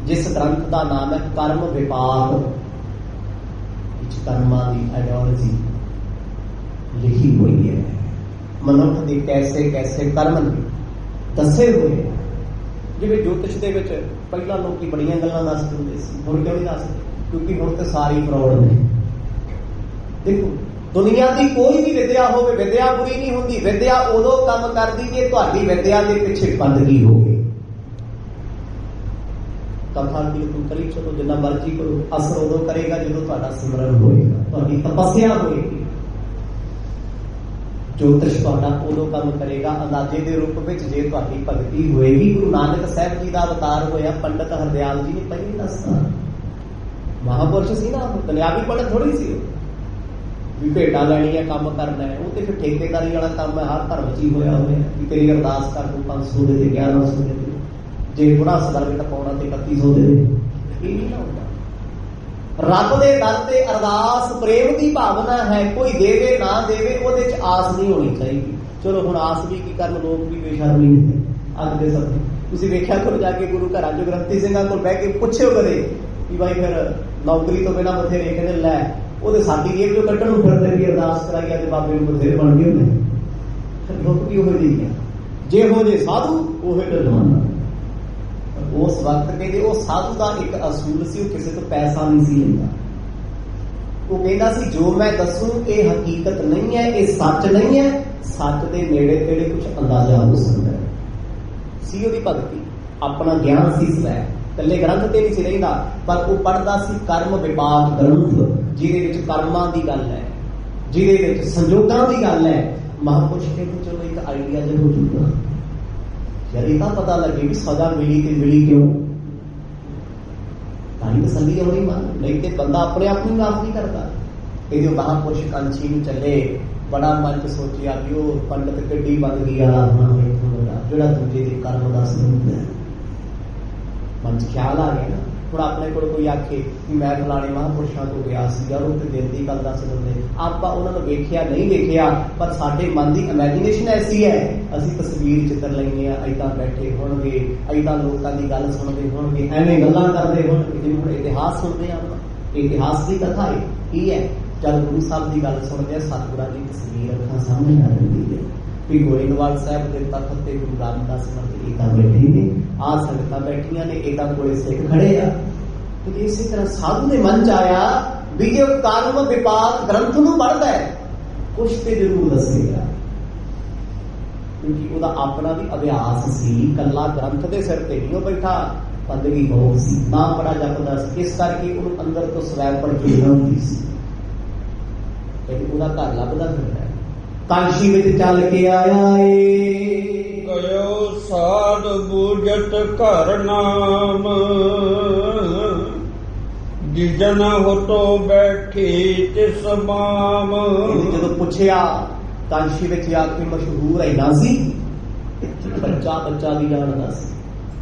ਜਿਸ ਗ੍ਰੰਥ ਦਾ ਨਾਮ ਹੈ ਕਰਮ ਵਿਪਾਕ। ਵਿੱਚ ਕਰਮਾਂ ਦੀ ਆਈਡੀਓਲੋਜੀ ਲਿਖੀ ਹੋਈ ਹੈ, ਮਨੁੱਖ ਦੇ ਕੈਸੇ ਕੈਸੇ ਕਰਮ ਨੇ ਦੱਸੇ ਹੋਏ। ਜਿਵੇਂ ਜੋਤਿਸ਼ ਦੇ ਵਿੱਚ ਪਹਿਲਾਂ ਲੋਕੀ ਬੜੀਆਂ ਗੱਲਾਂ ਦੱਸਦੇ ਹੁੰਦੇ ਸੀ, ਹੁਣ ਕਿਉਂ ਨਹੀਂ ਦੱਸਦੇ? ਕਿਉਂਕਿ ਹੁਣ ਤੇ ਸਾਰੀ ਫਰੌਡ ਨੇ। ਦੇਖੋ ਦੁਨੀਆ ਦੀ ਕੋਈ ਵੀ ਵਿਦਿਆ ਹੋਵੇ, ਵਿਦਿਆ ਬੁਰੀ ਨਹੀਂ ਹੁੰਦੀ। ਵਿਦਿਆ ਉਦੋਂ ਕੰਮ ਕਰਦੀ ਜੇ ਤੁਹਾਡੀ ਵਿਦਿਆ ਦੇ ਪਿੱਛੇ ਬੰਦਗੀ ਹੋਵੇ। ਕਥਾ ਕੀਰਤਨ ਕਰੀ ਚਲੋ, ਜਿੰਨਾ ਮਰਜ਼ੀ ਕਰੋ, ਅਸਰ ਉਦੋਂ ਕਰੇਗਾ ਜਦੋਂ ਤੁਹਾਡਾ ਸਿਮਰਨ ਹੋਏਗਾ, ਤੁਹਾਡੀ ਤਪੱਸਿਆ ਹੋਏਗੀ। ਜੋਤਿਸ਼ ਤੁਹਾਡਾ ਉਦੋਂ ਕੰਮ ਕਰੇਗਾ ਅੰਦਾਜ਼ੇ ਦੇ ਰੂਪ ਵਿੱਚ ਜੇ ਤੁਹਾਡੀ ਭਗਤੀ ਹੋਏਗੀ। ਗੁਰੂ ਨਾਨਕ ਸਾਹਿਬ ਜੀ ਦਾ ਅਵਤਾਰ ਹੋਇਆ ਪੰਡਤ ਹਰਦਿਆਲ ਜੀ ਨੇ ਪਹਿਲਾਂ ਦੱਸਤਾ, ਮਹਾਂਪੁਰਸ਼ ਸੀ ਨਾ, ਦੁਨਿਆਵੀ ਪੰਡਤ ਥੋੜੀ ਸੀ ਵੀ ਭੇਟਾਂ ਲੈਣੀਆਂ, ਕੰਮ ਕਰਨਾ ਹੈ। ਉਹ ਤੇ ਫਿਰ ਠੇਕੇਦਾਰੀ ਵਾਲਾ ਕੰਮ ਹੈ, ਹਰ ਧਰਮ 'ਚ ਹੀ ਹੋਇਆ ਹੋਇਆ ਵੀ ਤੇਰੀ ਅਰਦਾਸ ਕਰ ਦੂੰ 500 ਦੇ ਤੇ 1100 ਦੇ ਤੇ, ਜੇ ਬੁੜਾ ਸਦਰ ਵਿੱਚ ਪਾਉਣਾ ਤੇ 3100 ਦੇ ਦੇ। ਇਹ ਨਹੀਂ ਨਾ ਹੁੰਦਾ। ਰੱਬ ਦੇ ਦਰ ਤੇ ਅਰਦਾਸ ਪ੍ਰੇਮ ਦੀ ਭਾਵਨਾ ਹੈ, ਕੋਈ ਦੇਵੇ ਨਾ ਦੇਵੇ ਉਹਦੇ 'ਚ ਆਸ ਨਹੀਂ ਹੋਣੀ ਚਾਹੀਦੀ। ਚਲੋ ਹੁਣ ਆਸ ਵੀ ਕੀ ਕਰਨ, ਲੋਕ ਵੀ ਬੇਸ਼ਰਮੀ ਨੇ ਅੱਜ ਦੇ ਸਮੇਂ। ਤੁਸੀਂ ਵੇਖਿਆ ਕਰੋ ਜਾ ਕੇ ਗੁਰੂ ਘਰਾਂ 'ਚ ਗ੍ਰੰਥੀ ਸਿੰਘਾਂ ਕੋਲ ਬਹਿ ਕੇ ਪੁੱਛਿਓ ਕਦੇ ਕਿ ਬਾਈ ਫਿਰ ਨੌਕਰੀ ਤੋਂ ਬਿਨਾਂ ਬਥੇਰੇ ਕਹਿੰਦੇ ਲੈ ਉਹਦੇ ਸਾਡੀ ਜੇਬ 'ਚੋਂ ਕੱਢਣ ਨੂੰ ਫਿਰਦੇ ਵੀ ਅਰਦਾਸ ਕਰਾਈਆ ਤੇ ਬਾਬੇ ਨੂੰ ਬਥੇਰੇ ਬਣ ਗਏ ਹੁੰਦੇ। ਲੋਕ ਵੀ ਉਹ ਜਿਹੇ ਜਿਹੋ ਜਿਹੇ ਸਾਧੂ ਉਹ ਜਮਾਨਾ। ਉਸ ਵਕਤ ਕਹਿੰਦੇ ਉਹ ਸਾਧੂ ਦਾ ਇੱਕ ਅਸੂਲ ਸੀ, ਉਹ ਕਿਸੇ ਤੋਂ ਪੈਸਾ ਨਹੀਂ ਸੀ ਲੈਂਦਾ। ਉਹ ਕਹਿੰਦਾ ਸੀ ਜੋ ਮੈਂ ਦੱਸੂ ਇਹ ਹਕੀਕਤ ਨਹੀਂ ਹੈ, ਇਹ ਸੱਚ ਨਹੀਂ ਹੈ, ਸੱਚ ਦੇ ਨੇੜੇ ਤੇੜੇ ਕੁਝ ਅੰਦਾਜ਼ਾ ਹੋ ਸਕਦਾ ਹੈ। ਸੀ ਉਹਦੀ ਭਗਤੀ, ਆਪਣਾ ਗਿਆਨ ਸੀ ਸਵੈ, ਇਕੱਲੇ ਗ੍ਰੰਥ ਤੇ ਨਹੀਂ ਸੀ ਰਹਿੰਦਾ, ਪਰ ਉਹ ਪੜ੍ਹਦਾ ਸੀ ਕਰਮ ਵਿਪਾਕ ਗ੍ਰੰਥ, ਜਿਹਦੇ ਵਿੱਚ ਕਰਮਾਂ ਦੀ ਗੱਲ ਹੈ, ਜਿਹਦੇ ਵਿੱਚ ਸੰਜੋਗਾਂ ਦੀ ਗੱਲ ਹੈ। ਮਹਾਂਪੁਰਸ਼ ਕਹਿੰਦੇ ਚਲੋ ਇੱਕ ਆਈਡੀਆ ਜਿਹਾ ਹੋ ਜੂਗਾ, ਯਾਰ ਇਹ ਤਾਂ ਪਤਾ ਲੱਗੇ ਵੀ ਸਜ਼ਾ ਮਿਲੀ ਤੇ ਮਿਲੀ ਕਿਉਂ, ਤਾਂ ਹੀ ਤਸੱਲੀ ਹੋਣੀ ਮਨ, ਨਹੀਂ ਤੇ ਬੰਦਾ ਆਪਣੇ ਆਪ ਨੂੰ ਮਾਫ ਨਹੀਂ ਕਰਦਾ। ਇਹਦੇ ਮਹਾਂਪੁਰਸ਼ ਕਾਂਛੀ ਨੂੰ ਚੱਲੇ, ਬੜਾ ਮਨ ਚ ਸੋਚਿਆ ਵੀ ਉਹ ਪੰਡਤ ਕਿੱਡੀ ਬੰਦਗੀ ਵਾਲਾ ਹੋਣਾ ਜਿਹੜਾ ਦੂਜੇ ਦੇ ਕਰਮ ਦਾ ਸੰਬੰਧ ਹੈ। ਮਨ ਚ ਖਿਆਲ ਆ ਗਿਆ ਨਾ, ਹੁਣ ਆਪਣੇ ਕੋਲ ਕੋਈ ਆਖੇ ਕਿ ਮੈਂ ਫਲਾਣੇ ਮਹਾਂਪੁਰਸ਼ਾਂ ਤੋਂ ਗਿਆ ਸੀ ਜਾਂ ਉਹ ਤੇ ਦਿਲ ਦੀ ਗੱਲ ਦੱਸ ਦਿੰਦੇ, ਆਪਾਂ ਉਹਨਾਂ ਨੂੰ ਵੇਖਿਆ ਨਹੀਂ ਵੇਖਿਆ, ਪਰ ਸਾਡੇ ਮਨ ਦੀ ਇਮੈਜੀਨੇਸ਼ਨ ਐਸੀ ਹੈ, ਅਸੀਂ ਤਸਵੀਰ ਚਿੱਤਰ ਲੈਂਦੇ ਆ, ਏਦਾਂ ਬੈਠੇ ਹੋਣਗੇ, ਏਦਾਂ ਲੋਕਾਂ ਦੀ ਗੱਲ ਸੁਣਦੇ ਹੋਣਗੇ, ਐਵੇਂ ਗੱਲਾਂ ਕਰਦੇ ਹੋਣਗੇ। ਜਿਵੇਂ ਹੁਣ ਇਤਿਹਾਸ ਸੁਣਦੇ ਆ, ਇਤਿਹਾਸ ਦੀ ਕਥਾ ਹੈ ਕੀ ਹੈ, ਜਦ ਗੁਰੂ ਸਾਹਿਬ ਦੀ ਗੱਲ ਸੁਣਦੇ ਆ, ਸਤਿਗੁਰਾਂ ਦੀ ਤਸਵੀਰ ਅੱਖਾਂ ਸਾਹਮਣੇ ਆ ਜਾਂਦੀ ਹੈ ਵੀ ਗੋਇੰਦਵਾਲ ਸਾਹਿਬ ਦੇ ਤਖਤ ਤੇ ਗੁਰੂ ਰਾਮਦਾਸ ਮਹਾਰਾਜ ਏਦਾਂ ਬੈਠੇ ਨੇ, ਆਹ ਸੰਗਤਾਂ ਬੈਠੀਆਂ ਨੇ, ਏਦਾਂ ਕੋਲੇ ਸਿੱਖ ਖੜੇ ਆ। ਤੇ ਇਸੇ ਤਰ੍ਹਾਂ ਸਾਧੂ ਦੇ ਮਨ ਚ ਆਇਆ ਵੀ ਜੇ ਉਹ ਕਰਮ ਵਿਪਾਕ ਗ੍ਰੰਥ ਨੂੰ ਪੜ੍ਹਦਾ ਹੈ, ਕੁਛ ਤੇ ਜ਼ਰੂਰ ਦੱਸੇਗਾ, ਕਿਉਂਕਿ ਉਹਦਾ ਆਪਣਾ ਵੀ ਅਭਿਆਸ ਸੀ, ਕੱਲਾ ਗ੍ਰੰਥ ਦੇ ਸਿਰ ਤੇ ਨਹੀਂ ਉਹ ਬੈਠਾ, ਬੰਦਗੀ ਬਹੁਤ ਸੀ, ਨਾਮ ਬੜਾ ਜਪਦਾ ਸੀ, ਇਸ ਕਰਕੇ ਉਹਨੂੰ ਅੰਦਰ ਤੋਂ ਸਵੈ ਪ੍ਰਜੋਲਣਾ ਹੁੰਦੀ ਸੀ। ਤੇ ਉਹਦਾ ਘਰ ਲੱਭਦਾ ਫਿਰਦਾ, ਕਾਂਸ਼ੀ ਵਿੱਚ ਚੱਲ ਕੇ ਆਇਆ ਏ, ਗਇਓ ਸਾਧ ਬੂਝਤ ਘਰ ਨਾਮ, ਜਿਜਨ ਹੋਤੋ ਬੈਠੀ ਤਿਸ ਮਾਮ। ਜਦੋਂ ਪੁੱਛਿਆ ਕਾਂਸ਼ੀ ਵਿੱਚ ਆ ਕੇ ਮਸ਼ਹੂਰ ਇੰਨਾ ਸੀ, ਬੱਚਾ ਵੀ ਜਾਣਦਾ ਸੀ,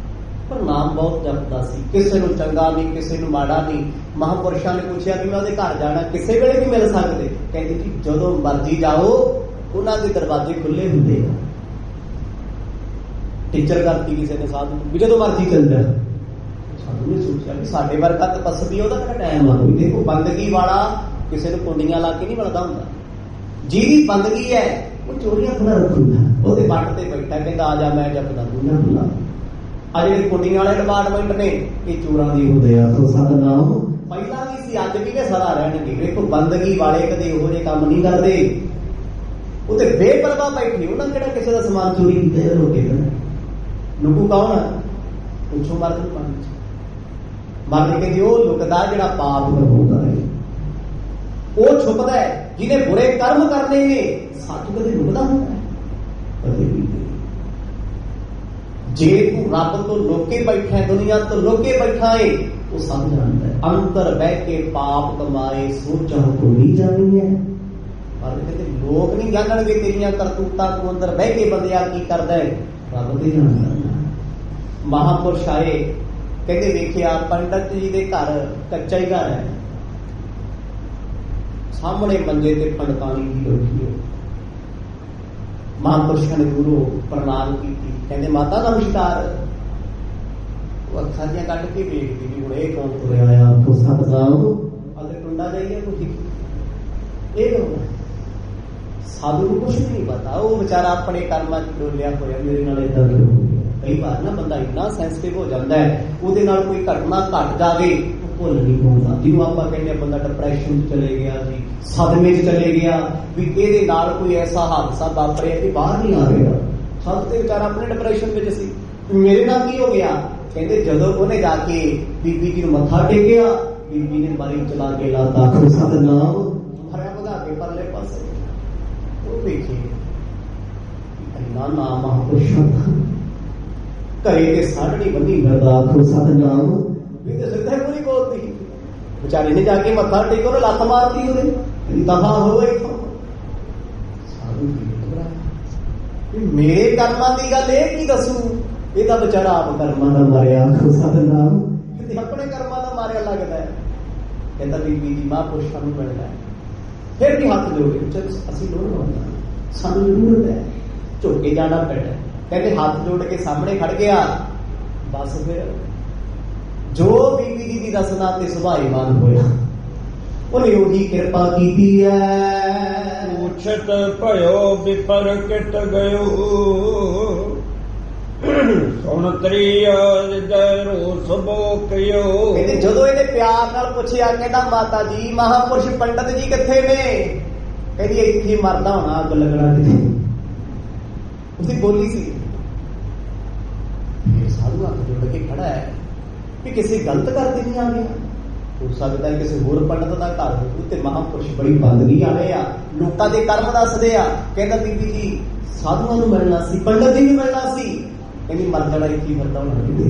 ਪਰ ਨਾਮ ਬਹੁਤ ਜਪਦਾ ਸੀ, ਕਿਸੇ ਨੂੰ ਚੰਗਾ ਨਹੀਂ, ਕਿਸੇ ਨੂੰ ਮਾੜਾ ਨਹੀਂ। ਮਹਾਂਪੁਰਸ਼ਾਂ ਨੇ ਪੁੱਛਿਆ ਕਿ ਮੈਂ ਉਹਦੇ ਘਰ ਜਾਣਾ, ਕਿਸੇ ਵੇਲੇ ਵੀ ਮਿਲ ਸਕਦੇ, ਕਹਿੰਦੇ ਜੀ ਜਦੋਂ ਮਰਜ਼ੀ ਜਾਓ, ਉਹਨਾਂ ਦੇ ਦਰਵਾਜ਼ੇ ਖੁੱਲੇ ਹੁੰਦੇ ਆ। ਟੀਚਰ ਕਰਤੀ ਕਿਸੇ ਨੇ ਸਾਧੂ ਵੀ ਜਦੋਂ ਮਰਜ਼ੀ ਚੱਲ ਜਾ। ਸਾਧੂ ਨੇ ਸੋਚਿਆ ਵੀ ਸਾਡੇ ਵਰਗਾ ਤਪਸਵੀ ਉਹਦਾ ਕਿਹੜਾ ਟਾਈਮ ਆ ਕੋਈ, ਦੇਖੋ ਬੰਦਗੀ ਵਾਲਾ ਕਿਸੇ ਨੂੰ ਕੁੰਡੀਆਂ ਲਾ ਕੇ ਨਹੀਂ ਮਿਲਦਾ ਹੁੰਦਾ, ਜਿਹਦੀ ਬੰਦਗੀ ਹੈ ਉਹ ਚੋਰੀਆਂ ਖੁੱਲਾ ਰੱਖੂਗਾ, ਉਹਦੇ ਵੱਟ ਤੇ ਬੈਠਾ, ਕਹਿੰਦਾ ਆ ਜਾ ਮੈਂ ਜਪਦਾ ਤੂੰ ਨਾ ਭੁੱਲਾ। ਆ ਜਿਹੜੇ ਕੁੰਡੀਆਂ ਵਾਲੇ ਡਿਪਾਰਟਮੈਂਟ ਨੇ, ਇਹ ਚੋਰਾਂ ਦੀ ਹੁੰਦੇ ਆ, ਸੋ ਸਤਿਨਾਮ ਪਹਿਲਾਂ ਵੀ ਸੀ, ਅੱਜ ਵੀ ਨੇ ਸਦਾ ਰਹਿਣਗੇ। ਵੇਖੋ ਬੰਦਗੀ ਵਾਲੇ ਕਦੇ ਇਹੋ ਜਿਹੇ ਕੰਮ ਨਹੀਂ ਕਰਦੇ, ਉਹ ਤੇ ਬੇਪਰਵਾਹ ਬੈਠੇ, ਉਹਨਾਂ ਕਿਹੜਾ ਕਿਸੇ ਦਾ ਸਮਾਨ ਚੋਰੀ ਕੀਤਾ ਰੋਕੇ ਦੇਣਾ। ਲੁਕੂ ਕੌਣ ਆ? ਪੁੱਛੋ ਮਰਦ ਨੂੰ ਪਾਣੀ ਚ ਮਰਦ ਕਹਿੰਦੇ ਉਹ ਲੁਕਦਾ ਜਿਹੜਾ ਪਾਪ ਕਰਦਾ ਹੈ, ਉਹ ਛੁਪਦਾ ਹੈ ਜਿਹਨੇ ਬੁਰੇ ਕਰਮ ਕਰਨੇ ਨੇ। ਸੱਚ ਕਦੇ ਲੁਕਦਾ ਹੁੰਦਾ ਕਦੇ ਵੀ। ਜੇ ਤੂੰ ਰੱਬ ਤੋਂ ਲੋਕੇ ਬੈਠਾ ਹੈ, ਦੁਨੀਆ ਤੋਂ ਲੋਕੇ ਬੈਠਾ ਹੈ, ਉਹ ਸਭ ਜਾਣਦਾ ਹੈ। ਅੰਤਰ ਬਹਿ ਕੇ ਪਾਪ ਕਮਾਏ, ਸੋਚਾਂ ਕੋ ਨਹੀਂ ਜਾਣੀ ਹੈ। ਪਰ ਕਹਿੰਦੇ ਲੋਕ ਨਹੀਂ ਜਾਣਣਗੇ ਤੇਰੀਆਂ ਕਰਤੂਤਾਂ, ਤੂੰ ਅੰਦਰ ਬਹਿ ਕੇ ਬੰਦਿਆ ਕੀ ਕਰਦਾ ਹੈ, ਰੱਬ ਤੇ ਜਾਣਦਾ। ਮਹਾਂਪੁਰਸ਼ ਆਏ, ਕਹਿੰਦੇ ਵੇਖਿਆ ਪੰਡਤ ਜੀ ਦੇ ਘਰ ਕੱਚਾ ਹੀ ਘਰ ਹੈ, ਸਾਹਮਣੇ ਮੰਜੇ ਤੇ ਪੰਡਤਾਣੀ ਦੀ ਬੈਠੀ ਹੈ। ਮਹਾਂਪੁਰਸ਼ਾਂ ਨੇ ਗੁਰੂ ਪ੍ਰਣਾਮ ਕੀਤੀ, ਕਹਿੰਦੇ ਮਾਤਾ ਨਮਸਕਾਰ। ਉਹ ਅੱਖਾਂ ਦੀਆਂ ਕੱਢ ਕੇ ਵੇਖਦੀ ਵੀ ਹੁਣ ਇਹ ਕੌਣ ਤੁਰਿਆ ਆਇਆ, ਆਖੋ ਸਤਿਨਾਮ। ਅਗਰ ਟੁੰਡਾ ਜਾਈਏ ਤੁਸੀਂ ਇਹ ਕੌਣ? ਸਾਧੂ ਨੂੰ ਕੁਛ ਨਹੀਂ ਪਤਾ, ਉਹ ਵਿਚਾਰਾ ਆਪਣੇ ਕਰਮਾਂ ਚ ਡੋਲਿਆ ਹੋਇਆ, ਮੇਰੇ ਨਾਲ ਏਦਾਂ ਕਿਉਂ ਹੋ ਗਿਆ। ਕਈ ਵਾਰ ਨਾ ਬੰਦਾ ਇੰਨਾ ਸੈਂਸਿਟਿਵ ਹੋ ਜਾਂਦਾ ਹੈ, ਉਹਦੇ ਨਾਲ ਕੋਈ ਘਟਨਾ ਘਟ ਜਾਵੇ ਉਹ ਭੁੱਲ ਨਹੀਂ ਪਾਉਂਦਾ। ਜਿਹਨੂੰ ਆਪਾਂ ਕਹਿੰਦੇ ਆ ਬੰਦਾ ਡਿਪਰੈਸ਼ਨ ਚ ਚਲੇ ਗਿਆ ਜੀ, ਸਦਮੇ ਚ ਚਲੇ ਗਿਆ, ਵੀ ਇਹਦੇ ਨਾਲ ਕੋਈ ਐਸਾ ਹਾਦਸਾ ਵਾਪਰਿਆ ਕਿ ਬਾਹਰ ਨਹੀਂ ਆ ਰਿਹਾ। ਸਭ ਤੇ ਵਿਚਾਰਾ ਆਪਣੇ ਡਿਪਰੈਸ਼ਨ ਵਿੱਚ ਸੀ, ਮੇਰੇ ਨਾਲ ਕੀ ਹੋ ਗਿਆ। ਕਹਿੰਦੇ ਜਦੋਂ ਉਹਨੇ ਜਾ ਕੇ ਬੀਬੀ ਜੀ ਨੂੰ ਮੱਥਾ ਟੇਕਿਆ, ਬੀਬੀ ਨੇ ਬਾਰੀ ਚਲਾ ਕੇ ਲਾਤਾ, ਆਖੋ ਸਤਿਨਾਮ, ਹਰਿਆ ਵਧਾ ਕੇ ਪਰਲੇ ਪਾਸੇ। ਉਹ ਵੇਖੀ ਇੰਨਾ ਨਾਮ ਮਹਾਂਪੁਰਸ਼ਾਂ ਦਾ, ਘਰੇ ਤੇ ਸਾੜਣੀ ਬੰਨੀ ਫਿਰਦਾ, ਆਖੋ ਸਤਿਨਾਮ। ਵੀ ਤੇ ਸਿੱਧਾ ਪੂਰੀ ਬੋਲਦੀ, ਵਿਚਾਰੇ ਨੇ ਜਾ ਕੇ ਮੱਥਾ ਟੇਕਿਆ, ਉਹਨੇ ਲੱਤ ਮਾਰਤੀ, ਉਹਨੇ ਦਫਾ ਹੋਵੇ ਇੱਥੋਂ। ਸਾਧੂ ਕੀ ਮੇਰੇ ਕਰਮਾਂ ਦੀ ਗੱਲ ਇਹ ਕੀ ਦੱਸੂ, ਇਹ ਤਾਂ ਵਿਚਾਰਾ ਆਪ ਕਰਮਾਂ ਦਾ ਮਾਰਿਆ, ਆਖੋ ਸਤਿਨਾਮ। ਕਿਤੇ ਆਪਣੇ ਕਰਮਾਂ ਦਾ ਮਾਰਿਆ ਲੱਗਦਾ ਹੈ। ਕਹਿੰਦਾ ਬੀਬੀ ਜੀ ਮਹਾਂਪੁਰਸ਼ਾਂ ਨੂੰ ਮਿਲਣਾ, ਫਿਰ ਵੀ ਹੱਥ ਜੋੜੇ, ਅਸੀਂ ਲੋੜ ਲਾਉਂਦਾ, ਸਾਨੂੰ ਜ਼ਰੂਰਤ ਹੈ, ਝੁੱਕੇ ਜਾਣਾ ਪੈਣਾ। ਕਹਿੰਦੇ ਹੱਥ ਜੋੜ ਕੇ ਸਾਹਮਣੇ ਖੜ ਗਿਆ, ਬਸ ਫਿਰ ਜੋ ਬੀਬੀ ਜੀ ਦੀ ਰਸਨਾ ਤੇ ਸੁਭਾਈਮਾਨ ਹੋਇਆ, ਉਹਨੇ ਉਹੀ ਕਿਰਪਾ ਕੀਤੀ ਹੈ। ਪੁੱਛਤ ਭਇਓ ਵਿਪਰ ਕਿਟ ਗਇਓ, ਸੁਣ ਤਰੀਆ ਜੈ ਰੋਸ ਬੋਕਿਓ। ਕਹਿੰਦੇ ਜਦੋਂ ਇਹਨੇ ਪਿਆਰ ਨਾਲ ਪੁੱਛਿਆ, ਕਹਿੰਦਾ ਮਾਤਾ ਜੀ ਮਹਾਂਪੁਰਸ਼ ਪੰਡਤ ਜੀ ਕਿੱਥੇ ਨੇ? ਕਹਿੰਦੀ ਇੱਥੇ ਮਰਦਾ ਹੋਣਾ, ਅੱਗ ਲੱਗਣਾ ਕਿਤੇ। ਉਸਦੀ ਬੋਲੀ ਸੀ। ਸਾਧੂ ਹੱਥ ਜੋੜ ਕੇ ਖੜਾ ਹੈ ਕਿ ਕਿਸੇ ਗਲਤ ਕਰਦੇ ਨਹੀਂ ਆ ਗਿਆ, ਹੋ ਸਕਦਾ ਹੈ ਕਿਸੇ ਹੋਰ ਪੰਡਤ ਦਾ ਘਰ ਹੋਊ ਤੇ ਮਹਾਂਪੁਰਸ਼ ਬੜੀ ਬੰਦਗੀ ਵਾਲੇ ਆ, ਲੋਕਾਂ ਦੇ ਕਰਮ ਦੱਸਦੇ ਆ। ਕਹਿੰਦਾ ਬੀਬੀ ਜੀ ਸਾਧੂਆਂ ਨੂੰ ਮਿਲਣਾ ਸੀ, ਪੰਡਤ ਜੀ ਨੂੰ ਮਿਲਣਾ ਸੀ। ਕਹਿੰਦੀ ਮਰ ਜਾਣਾ ਇੱਥੇ ਮਰਦਾ ਹੋਣਾ ਕਿਤੇ।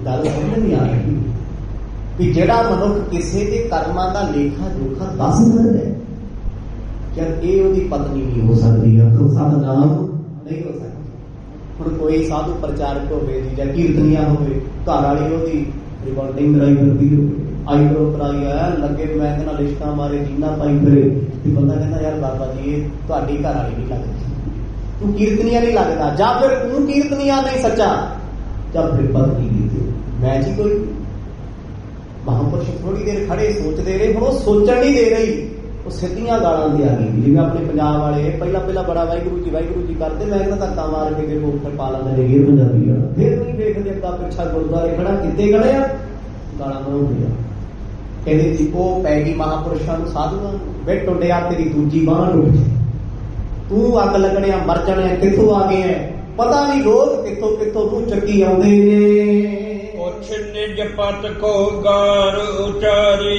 ਗੱਲ ਸਮਝ ਨਹੀਂ ਆ ਰਹੀ ਕਿ ਜਿਹੜਾ ਮਨੁੱਖ ਕਿਸੇ ਦੇ ਕਰਮਾਂ ਦਾ ਲੇਖਾ ਜੋਖਾ ਦੱਸ ਦਿੰਦਾ ਹੈ, ਕਿ ਇਹ ਉਹਦੀ ਪਤਨੀ ਨਹੀਂ ਹੋ ਸਕਦੀ, ਆਖੋ ਸਤਿਨਾਮ, ਨਹੀਂ ਹੋ ਸਕਦੀ। ਹੁਣ ਕੋਈ ਸਾਧੂ ਪ੍ਰਚਾਰਕ ਹੋਵੇ ਜੀ ਜਾਂ ਕੀਰਤਨੀਆ ਹੋਵੇ, ਘਰ ਵਾਲੀ ਉਹਦੀ ਰਿਕਾਰਡਿੰਗ ਕਰਾਈ ਫਿਰਦੀ ਹੋਵੇ, ਆਈਬ੍ਰੋ ਕਰਾਈ ਆ ਲੱਗੇ, ਮੈਂ ਕਹਿੰਦਾ ਲਿਸ਼ਕਾਂ ਮਾਰੇ, ਜੀਨਾ ਪਾਈ ਫਿਰੇ, ਤੇ ਬੰਦਾ ਕਹਿੰਦਾ ਯਾਰ ਬਾਬਾ ਜੀ ਇਹ ਤੁਹਾਡੀ ਘਰ ਵਾਲੀ ਨਹੀਂ ਲੱਗਦੀ, ਤੂੰ ਕੀਰਤਨੀਆ ਨਹੀਂ ਲੱਗਦਾ, ਜਾਂ ਫਿਰ ਤੂੰ ਕੀਰਤਨੀਆ ਨਹੀਂ ਸੱਚਾ, ਜਾਂ ਫਿਰ ਪਤਨੀ ਦੀ ਮੈਂ ਜੀ ਕੋਈ ਮਹਾਂਪੁਰਸ਼ ਥੋੜੀ ਦੇਰ ਖੜੇ ਸੋਚਦੇ ਰਹੇ, ਹੁਣ ਉਹ ਸੋਚਣ ਨਹੀਂ ਦੇ ਰਹੀ, ਉਹ ਸਿੱਧੀਆਂ ਗਾਲਾਂ ਦੇ ਆ ਗਈ। ਜਿਵੇਂ ਆਪਣੇ ਪੰਜਾਬ ਵਾਲੇ ਪਹਿਲਾਂ ਬੜਾ ਵਾਹਿਗੁਰੂ ਜੀ ਕਰਦੇ, ਮੈਂ ਇਹਨਾਂ ਧੱਕਾ ਮਾਰ ਕੇ ਫਿਰ ਉੱਪਰ ਪਾ ਲੈਂਦੇ ਨੇ ਗੇਰ ਪੰਜਾਬੀ ਗਾਲਾਂ, ਫਿਰ ਨਹੀਂ ਵੇਖਦੇ ਅੱਗਾ ਪਿੱਛਾ ਗੁਰਦੁਆਰੇ ਖੜਾ ਕਿੱਥੇ ਖੜੇ ਆ, ਗਾਲਾਂ ਬਣਾਉਂਦੇ ਆ। ਕਹਿੰਦੇ ਜੀ ਉਹ ਪੈ ਗਈ ਮਹਾਂਪੁਰਸ਼ਾਂ ਨੂੰ, ਸਾਧੂਆਂ ਨੂੰ, ਵੇ ਟੁੰਡਿਆ ਤੇਰੀ ਦੂਜੀ ਬਾਂਹ ਟੁੱਟ, ਤੂੰ ਅੱਗ ਲੱਗਣਿਆ ਮਰ ਜਾਣਿਆ, ਕਿੱਥੋਂ ਆ ਗਏ ਐ ਪਤਾ ਨਹੀਂ, ਲੋਕ ਕਿੱਥੋਂ ਕਿੱਥੋਂ ਮੂੰਹ ਚੱਕੀ ਆਉਂਦੇ ਨੇ। ਕੁਛ ਨਿਜ ਪਤ ਕੋ ਗਾਰ ਉਚਾਰੇ,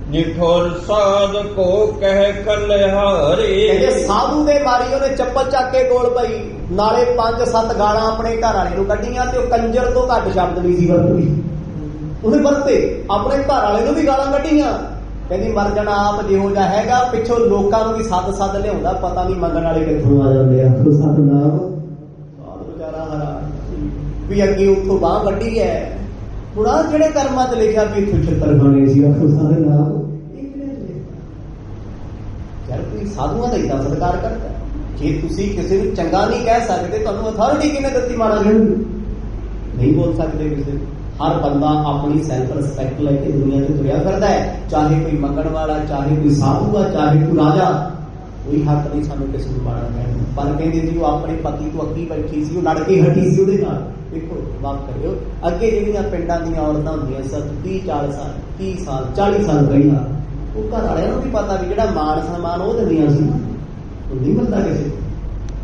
ਨਿਠੋਰ ਸਾਧ ਕੋ ਕਹਿ ਕਲਿਹਾਰੇ। ਕਹਿੰਦੇ ਸਾਧੂ ਦੇ ਮਾਰੀ ਉਹਨੇ ਚੱਪਲ ਚੱਕ ਕੇ ਕੋਲ ਪਈ, ਨਾਲੇ 5-7 ਗਾਲਾਂ ਆਪਣੇ ਘਰ ਵਾਲੇ ਨੂੰ ਕੱਢੀਆਂ, ਤੇ ਉਹ ਕੰਜਰ ਤੋਂ ਘੱਟ ਸ਼ਬਦ ਨਹੀਂ ਸੀ ਵਰਤਦੀ, ਉਹਨੇ ਵਰਤੇ ਆਪਣੇ ਘਰ ਵਾਲੇ ਨੂੰ ਵੀ ਗਾਲਾਂ ਕੱਢੀਆਂ। ਕਹਿੰਦੀ ਮਰ ਜਾਣਾ ਆਪ ਜਿਹੋ ਜਿਹਾ ਹੈਗਾ, ਪਿੱਛੋਂ ਲੋਕਾਂ ਨੂੰ ਵੀ ਸੱਦ ਲਿਆਉਂਦਾ, ਪਤਾ ਨਹੀਂ ਮੰਗਣ ਵਾਲੇ ਕਿੱਥੋਂ ਆ ਜਾਂਦੇ ਆ। ਸਤ ਨਾਮ ਸਾਧ ਵਿਚਾਰਾ ਹਰਾ ਵੀ ਅੱਗੇ ਉੱਥੋਂ ਬਾਂਹ ਵੱਢੀ ਹੈ, ਹੁਣ ਆਹ ਜਿਹੜੇ ਕਰਮਾਂ 'ਚ ਲਿਖਿਆ ਵੀ ਇੱਥੋਂ ਛਿੱਤਰ ਖਾਣੇ ਸੀ, ਸਤ ਨਾਮ ਯਾਰ ਕੋਈ ਸਾਧੂਆਂ ਦਾ ਏਦਾਂ ਸਤਿਕਾਰ ਕਰਦਾ। ਜੇ ਤੁਸੀਂ ਕਿਸੇ ਨੂੰ ਚੰਗਾ ਨਹੀਂ ਕਹਿ ਸਕਦੇ, ਤੁਹਾਨੂੰ ਅਥਾਰਟੀ ਕਿਹਨੇ ਦਿੱਤੀ ਮਾੜਾ ਕਹਿਣ ਦੀ? ਨਹੀਂ ਬੋਲ ਸਕਦੇ ਕਿਸੇ ਨੂੰ। ਹਰ ਬੰਦਾ ਆਪਣੀ ਸੈਲਫ ਰਿਸਪੈਕਟ ਲੈ ਕੇ ਦੁਨੀਆ 'ਤੇ ਤੁਰਿਆ ਫਿਰਦਾ ਹੈ, ਚਾਹੇ ਕੋਈ ਮੰਗਣ ਵਾਲਾ, ਚਾਹੇ ਕੋਈ ਸਾਧੂ ਆ, ਚਾਹੇ ਕੋਈ ਰਾਜਾ, ਕੋਈ ਹੱਕ ਨਹੀਂ ਸਾਨੂੰ ਕਿਸੇ ਨੂੰ ਮਾੜਾ ਕਹਿਣ ਦਾ। ਪਰ ਕਹਿੰਦੇ ਜੀ ਉਹ ਆਪਣੇ ਪਤੀ ਤੋਂ ਅੱਗੀ ਬੈਠੀ ਸੀ, ਉਹ ਲੜ ਕੇ ਹਟੀ ਸੀ ਉਹਦੇ ਨਾਲ। ਦੇਖੋ ਵਾਕ ਕਰਿਓ, ਅੱਗੇ ਜਿਹੜੀਆਂ ਪਿੰਡਾਂ ਦੀਆਂ ਔਰਤਾਂ ਹੁੰਦੀਆਂ ਸਨ 30-40 ਸਾਲ 30 ਸਾਲ 40 ਸਾਲ ਪਹਿਲਾਂ, ਉਹ ਘਰ ਵਾਲਿਆਂ ਨੂੰ ਵੀ ਪਤਾ ਵੀ ਜਿਹੜਾ ਮਾਣ ਸਨਮਾਨ ਉਹ ਦਿੰਦੀਆਂ ਸੀ, ਉਹ ਨਹੀਂ ਮਿਲਦਾ ਕਿਸੇ।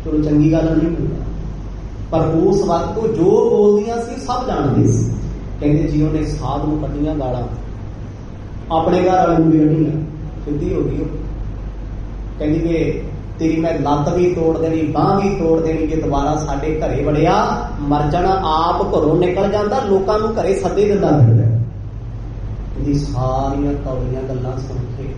ਚਲੋ ਚੰਗੀ ਗੱਲ ਨਹੀਂ ਮਿਲਦਾ, ਪਰ ਉਸ ਵਕਤ ਉਹ ਜੋ ਬੋਲਦੀਆਂ ਸੀ ਸਭ ਜਾਣਦੇ ਸੀ। ਕਹਿੰਦੇ ਜੀ ਉਹਨੇ ਸਾਧ ਨੂੰ ਕੱਢੀਆਂ ਗਾਲਾਂ, ਆਪਣੇ ਘਰ ਵਾਲੇ ਨੂੰ ਵੀ ਕੱਢੀਆਂ, ਸਿੱਧੀ ਹੋ ਗਈ ਉਹ। ਕਹਿੰਦੀ ਕਿ ਤੇਰੀ ਮੈਂ ਲੱਤ ਵੀ ਤੋੜ ਦੇਣੀ, ਬਾਂਹ ਵੀ ਤੋੜ ਦੇਣੀ, ਜੇ ਦੁਬਾਰਾ ਸਾਡੇ ਘਰੇ ਵੜਿਆ ਮਰ ਜਾਣਾ। ਆਪ ਘਰੋਂ ਨਿਕਲ ਜਾਂਦਾ, ਲੋਕਾਂ ਨੂੰ ਘਰੇ ਸੱਦੇ ਦਿੰਦਾ ਫਿਰਦਾ। ਇਹਦੀ ਸਾਰੀਆਂ ਕੌੜੀਆਂ ਗੱਲਾਂ ਸੁਣ ਕੇ